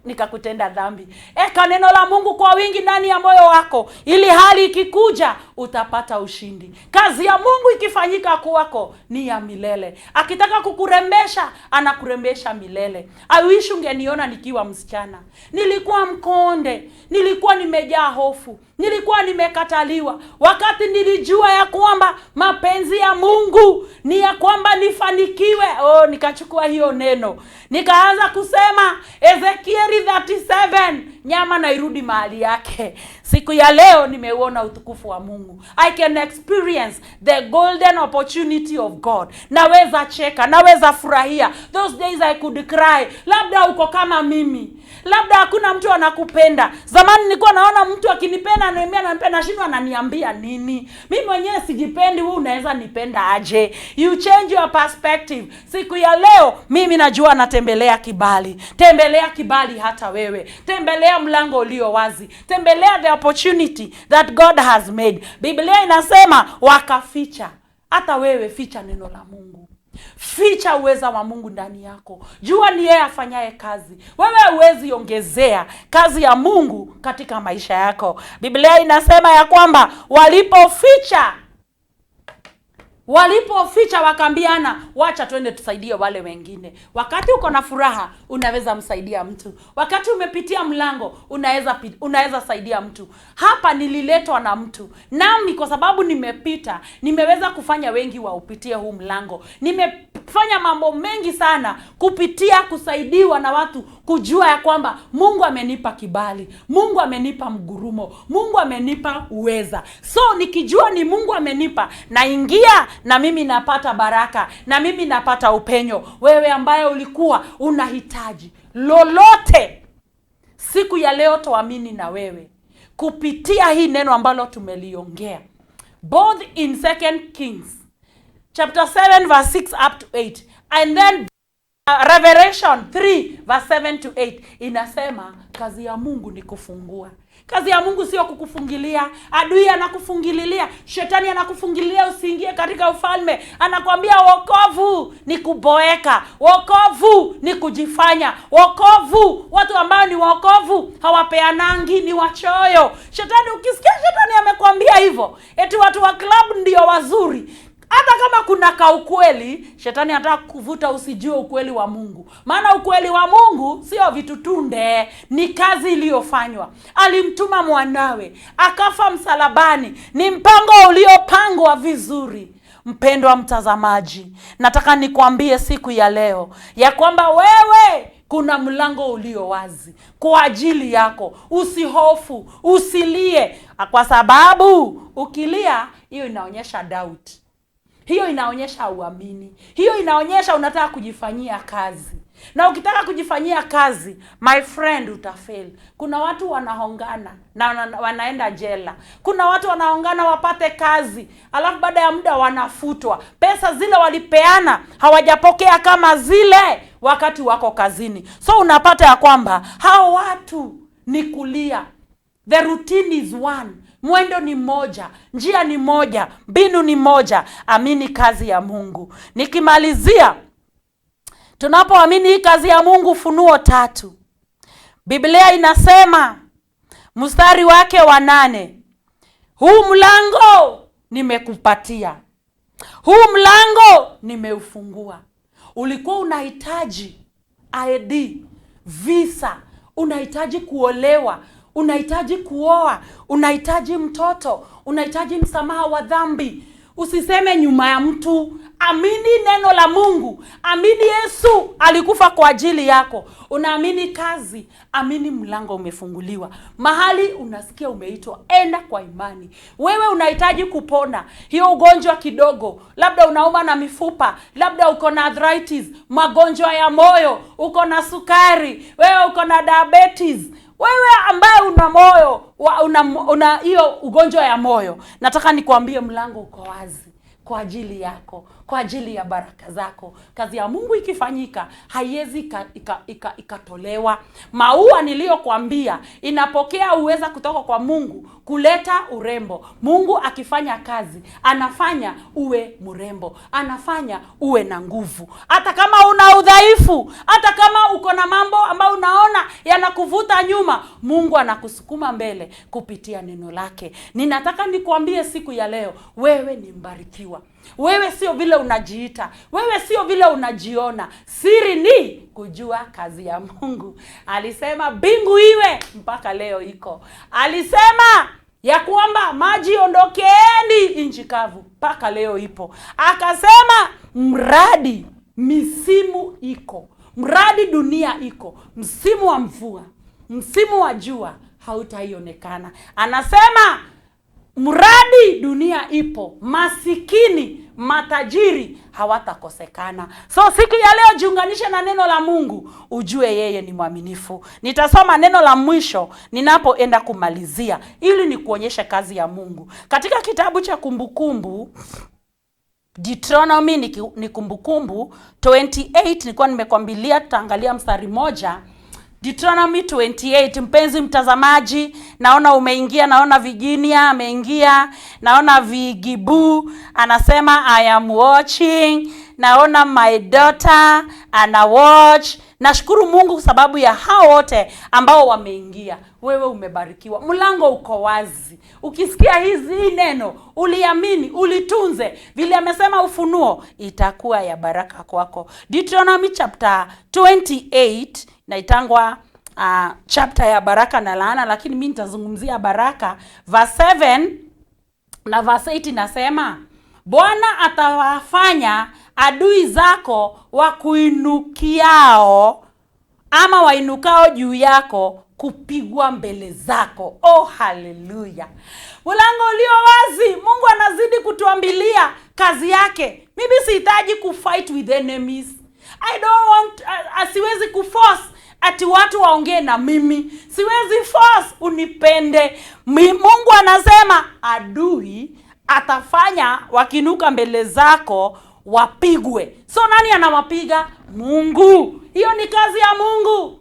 nikakutenda dhambi. Eka neno la Mungu kwa wingi ndani ya moyo wako, ili hali ikikuja utapata ushindi. Kazi ya Mungu ikifanyika kwako ni ya milele. Akitaka kukurembesha, anakurembesha milele. I wish ungeniona nikiwa msichana. Nilikuwa mkonde, nilikuwa nimejaa hofu, nilikuwa nimekataliwa. Wakati nilijua ya kwamba mapenzi ya Mungu ni ya kwamba nifanikiwe, nikachukua hiyo neno, nikaanza kusema Ezekieli 37, nyama na irudi mahali yake. Siku ya leo nimeuona utukufu wa Mungu. I can experience the golden opportunity of God. Naweza cheka, naweza furahia. Those days I could cry. Labda uko kama mimi, labda hakuna mtu anakupenda. Zamani nilikuwa naona mtu akinipenda ananiambia nashindwa ananiambia nini? Mimi mwenyewe sijipendi, wewe unaweza nipenda aje? You change your perspective. Siku ya leo mimi najua natembelea kibali. Tembelea kibali hata wewe. Tembelea mlango ulio wazi. Tembelea the opportunity that God has made. Biblia inasema wakaficha. Hata wewe ficha neno la Mungu. Ficha uweza wa Mungu ndani yako. Jua ni yeye afanyaye kazi. Wewe huwezi ongezea kazi ya Mungu katika maisha yako. Biblia inasema ya kwamba walipoficha wakaambiana, wacha twende tusaidie wale wengine. Wakati uko na furaha unaweza msaidia mtu. Wakati umepitia mlango unaweza saidia mtu. Hapa nililetwa na mtu. Nami kwa sababu nimepita, nimeweza kufanya wengi waupitie huu mlango. Nimefanya mambo mengi sana kupitia kusaidiwa na watu kujua ya kwamba Mungu amenipa kibali. Mungu amenipa mgurumo. Mungu amenipa uweza. So nikijua ni Mungu amenipa, naingia na mimi napata baraka, na mimi napata upenyo. Wewe ambaye ulikuwa unahitaji lolote, siku ya leo tuamini na wewe kupitia hii neno ambalo tumeliongea. Both in 2 Kings chapter 7 verse 6 up to 8 and then Revelation 3 verse 7 to 8 inasema kazi ya Mungu ni kufungua. Kazi ya Mungu sio kukufungilia. Adui anakufungililia, shetani anakufungilia usiingie katika ufalme. Anakuambia wokovu ni kuboeka, wokovu ni kujifanya, wokovu, watu ambao ni wokovu hawapeanangi, ni wachoyo. Shetani, ukisikia shetani amekwambia hivyo, eti watu wa club ndio wazuri, hata kama kuna kaukweli, shetani anataka kuvuta usijue ukweli wa Mungu. Maana ukweli wa Mungu sio vitu tunde, ni kazi iliyofanywa. Alimtuma mwanawe, akafa msalabani. Ni mpango uliopangwa vizuri. Mpendwa mtazamaji, nataka nikwambie siku ya leo ya kwamba wewe kuna mlango ulio wazi kwa ajili yako. Usihofu, usilie, kwa sababu ukilia hiyo inaonyesha doubt. Hiyo inaonyesha uamini. Hiyo inaonyesha unataka kujifanyia kazi. Na ukitaka kujifanyia kazi, my friend, utafail. Kuna watu wanahongana na wanaenda jela. Kuna watu wanahongana wapate kazi, alafu baada ya muda wanafutwa. Pesa zile walipeana hawajapokea kama zile wakati wako kazini. So unapata ya kwamba hao watu ni kulia. The routine is one. Mwendo ni moja, njia ni moja, mbinu ni moja. Amini kazi ya Mungu. Nikimalizia, tunapoamini hii kazi ya Mungu, Ufunuo 3, Biblia inasema mstari wake wa 8, huu mlango nimekupatia, huu mlango nimeufungua. Ulikuwa unahitaji ID, visa, unahitaji kuolewa, unahitaji kuoa, unahitaji mtoto, unahitaji msamaha wa dhambi. Usiseme nyuma ya mtu. Amini neno la Mungu. Amini Yesu alikufa kwa ajili yako. Unaamini kazi, amini mlango umefunguliwa. Mahali unasikia umeitwa, enda kwa imani. Wewe unahitaji kupona hiyo ugonjwa kidogo. Labda unauma na mifupa, labda uko na arthritis, magonjwa ya moyo, uko na sukari, wewe uko na diabetes. Wewe ambaye una moyo, una hiyo ugonjwa ya moyo, nataka nikwambie mlango uko wazi kwa ajili yako, kwa ajili ya baraka zako. Kazi ya Mungu ikifanyika, haiwezi ikatolewa. Maua niliyokuambia inapokea uweza kutoka kwa Mungu kuleta urembo. Mungu akifanya kazi, anafanya uwe mrembo, anafanya uwe na nguvu. Hata kama una udhaifu, hata kama uko na mambo ambayo unaona yanakuvuta nyuma, Mungu anakusukuma mbele kupitia neno lake. Ninataka nikwambie siku ya leo, wewe ni mbarikiwa. Wewe sio vile unajiita, wewe sio vile unajiona. Siri ni kujua kazi ya Mungu. Alisema mbingu iwe, mpaka leo iko. Alisema ya kwamba maji ondokeeni nchi kavu, mpaka leo ipo. Akasema mradi misimu iko, mradi dunia iko, msimu wa mvua, msimu wa jua hautaionekana. Anasema mradi dunia ipo, masikini matajiri hawatakosekana. So siku ya leo jiunganishe na neno la Mungu, ujue yeye ni mwaminifu. Nitasoma neno la mwisho ninapoenda kumalizia, ili nikuonyeshe kazi ya Mungu. Katika kitabu cha Kumbukumbu, Deuteronomy ni Kumbukumbu 28, nilikuwa nimekwambilia tutaangalia mstari moja. Deuteronomy 28, mpenzi mtazamaji, naona umeingia, naona Virginia ameingia, naona Vigibu anasema I am watching, naona my daughter ana watch. Nashukuru Mungu sababu ya hao wote ambao wameingia. Wewe umebarikiwa. Mlango uko wazi. Ukisikia hii neno, uliamini, ulitunze, vile amesema Ufunuo, itakuwa ya baraka kwako. Deuteronomy chapter 28 naitangwa chapter ya baraka na laana, lakini mimi nitazungumzia baraka. Verse 7 na verse 8 nasema, Bwana atawafanya adui zako wakuinukiao ama wainukao juu yako kupigwa mbele zako. Oh, haleluya. Mlango ulio wazi. Mungu anazidi kutuambilia kazi yake. Mimi sihitaji kufight with enemies. I don't want, siwezi kuforce ati watu waongee na mimi. Siwezi force unipende. Mungu anasema adui atafanya wakinuka mbele zako wapigwe. So nani anawapiga? Mungu. Hiyo ni kazi ya Mungu.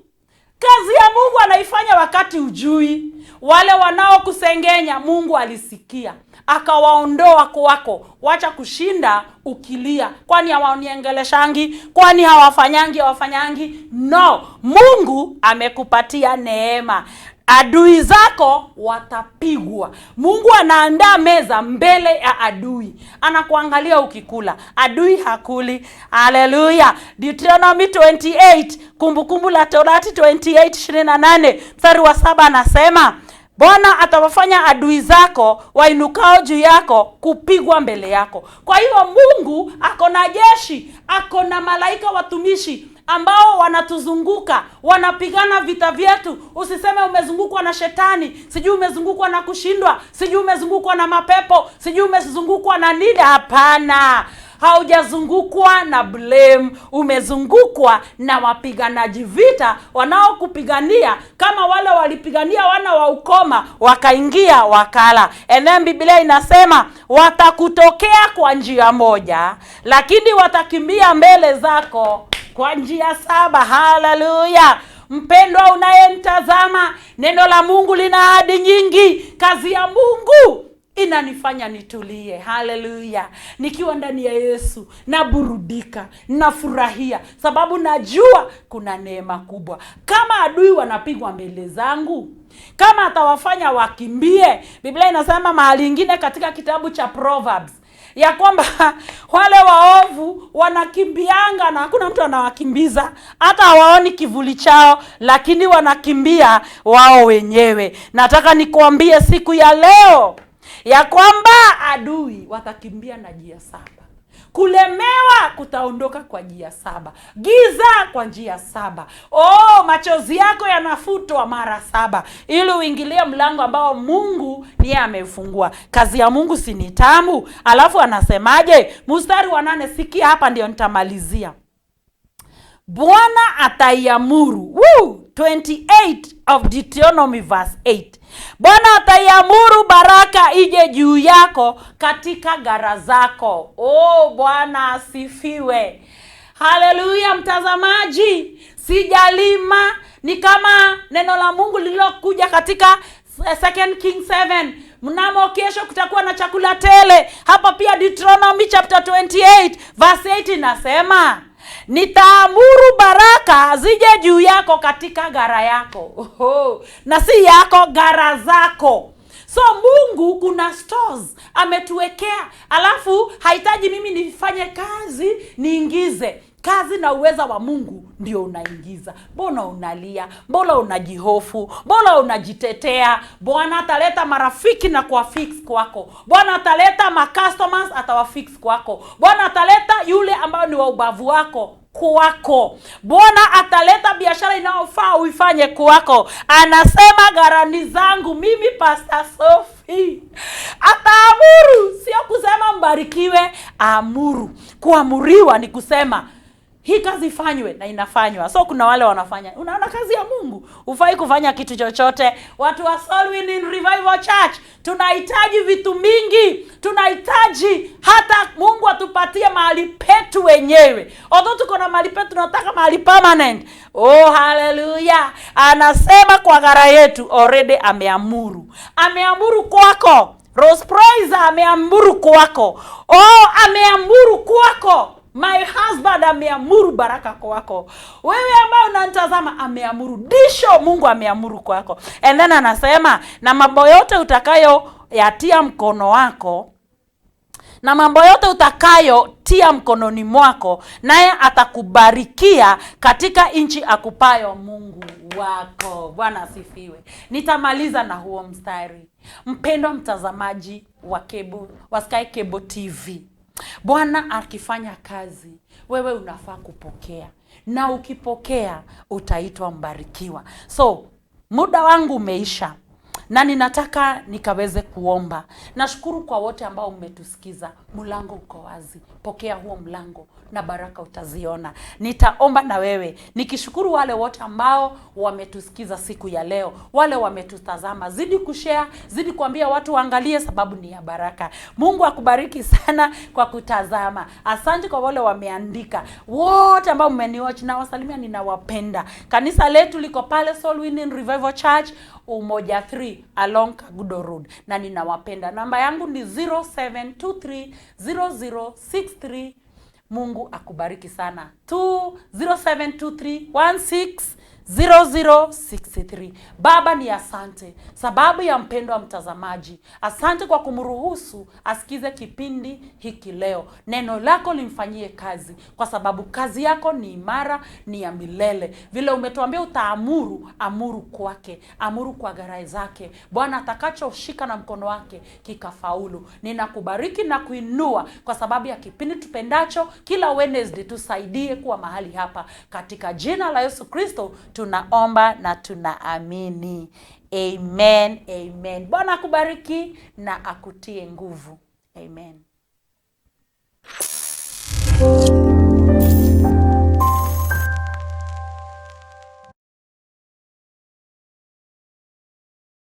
Kazi ya Mungu anaifanya wakati ujui. Wale wanaokusengenya Mungu alisikia, akawaondoa kwako. Wacha kushinda ukilia, kwani hawaoniongeleshangi, kwani hawafanyangi. No, Mungu amekupatia neema. Adui zako watapigwa. Mungu anaandaa meza mbele ya adui. Anakuangalia ukikula. Adui hakuli. Haleluya. Deuteronomy 28, Kumbukumbu la Torati 28:28, mstari wa 7 anasema, Bwana atawafanya adui zako wainukao juu yako kupigwa mbele yako. Kwa hiyo Mungu ako na jeshi, ako na malaika watumishi ambao wanatuzunguka, wanapigana vita vyetu. Usiseme umezungukwa na shetani, sijui umezungukwa na kushindwa, sijui umezungukwa na mapepo, sijui umezungukwa na nini. Hapana. Haujazungukwa na blame, umezungukwa na wapiganaji vita wanaokupigania, kama wale walipigania wana wa ukoma wakaingia wakala. And then Biblia inasema watakutokea kwa njia moja, lakini watakimbia mbele zako kwa njia 7. Haleluya. Mpendwa unayemtazama, neno la Mungu lina ahadi nyingi. Kazi ya Mungu inanifanya nitulie. Haleluya. Nikiwa ndani ya Yesu naburudika, nafurahia, sababu najua kuna neema kubwa. Kama adui wanapigwa mbele zangu, kama atawafanya wakimbie, Biblia inasema mahali ingine katika kitabu cha Proverbs ya kwamba wale waovu wanakimbianga na hakuna mtu anawakimbiza, hata hawaoni kivuli chao, lakini wanakimbia wao wenyewe. Nataka nikuambie siku ya leo ya kwamba adui watakimbia na njia 7. Kulemewa kutaondoka kwa njia 7. Giza kwa njia 7. Oh, machozi yako yanafutwa mara 7, ili uingilie mlango ambao Mungu ndiye amefungua. Kazi ya Mungu si ni tamu? Alafu anasemaje? Mstari wa 8, sikia hapa ndio nitamalizia. Bwana ataiamuru. 28 of Deuteronomy verse 8. Bwana ataiamuru baraka ije juu yako katika gara zako. Oh, Bwana asifiwe. Haleluya. Mtazamaji, sijalima, ni kama neno la Mungu lililokuja katika 2 Kings 7. Mnamo kesho kutakuwa na chakula tele. Hapa pia Deuteronomy chapter 28 verse 8 inasema, nitaamuru baraka zije juu yako katika gara yako. Na si yako, gara zako. So Mungu kuna stores ametuwekea, alafu hahitaji mimi nifanye kazi niingize. Kazi na uweza wa Mungu ndio unaingiza. Mbona unalia? Mbona unajihofu? Mbona unajitetea? Bwana ataleta marafiki na kuwafix kwako. Bwana ataleta customers atawafix kwako. Bwana ataleta yule ambao ni wa ubavu wako kwako. Bwana ataleta biashara inayofaa uifanye kwako. Anasema gharani zangu mimi Pastor Sophia. Ataamuru, sio kusema mbarikiwe, amuru. Kuamuriwa ni kusema hii kazi ifanywe na inafanywa. So kuna wale wanafanya, unaona kazi ya Mungu, ufai kufanya kitu chochote. Watu wa Soul Winning Revival Church tunahitaji vitu mingi. Tunahitaji hata Mungu atupatie mahali petu wenyewe. Although tuko na mahali petu, tunataka mahali permanent. Oh, hallelujah. Anasema kwa gara yetu already ameamuru. Ameamuru kwako. Rose Praise ameamuru kwako. Oh, ameamuru kwako. My husband ameamuru baraka kwako. Wewe ambao unanitazama ameamuru. Disho Mungu ameamuru kwako. And then anasema na mambo yote utakayo yatia mkono wako, na mambo yote utakayo tia mkononi mwako, naye atakubarikia katika nchi akupayo Mungu wako. Bwana asifiwe. Nitamaliza na huo mstari. Mpendwa mtazamaji wa Sky Cable TV, Bwana akifanya kazi, wewe unafaa kupokea. Na ukipokea, utaitwa mbarikiwa. So, muda wangu umeisha. Na ninataka nikaweze kuomba. Nashukuru kwa wote ambao umetusikiza. Mlango uko wazi. Pokea huo mlango na baraka utaziona. Nitaomba na wewe. Nikishukuru wale wote ambao wametusikiza siku ya leo. Wale wametutazama. Zidi kushare, zidi kuambia watu waangalie, sababu ni ya baraka. Mungu akubariki sana kwa kutazama. Asante kwa wale wameandika. Wote ambao mmeniwatch na wasalimia, ninawapenda. Kanisa letu liko pale Soul Winning Revival Church, Umoja 3 along Kagudo Road, na ninawapenda. Namba yangu ni 07230063. Mungu akubariki sana. 0723160063. Baba, ni asante sababu ya mpendwa mtazamaji. Asante kwa kumruhusu asikize kipindi hiki leo. Neno lako limfanyie kazi, kwa sababu kazi yako ni imara, ni ya milele. Vile umetuambia utaamuru, amuru kwake, amuru kwa garai zake. Bwana, atakachoshika na mkono wake kikafaulu. Ninakubariki na kuinua kwa sababu ya kipindi tupendacho kila Wednesday. Tusaidie kuwa mahali hapa, katika jina la Yesu Kristo tunaomba na tunaamini. Amen, amen. Bwana akubariki na akutie nguvu. Amen.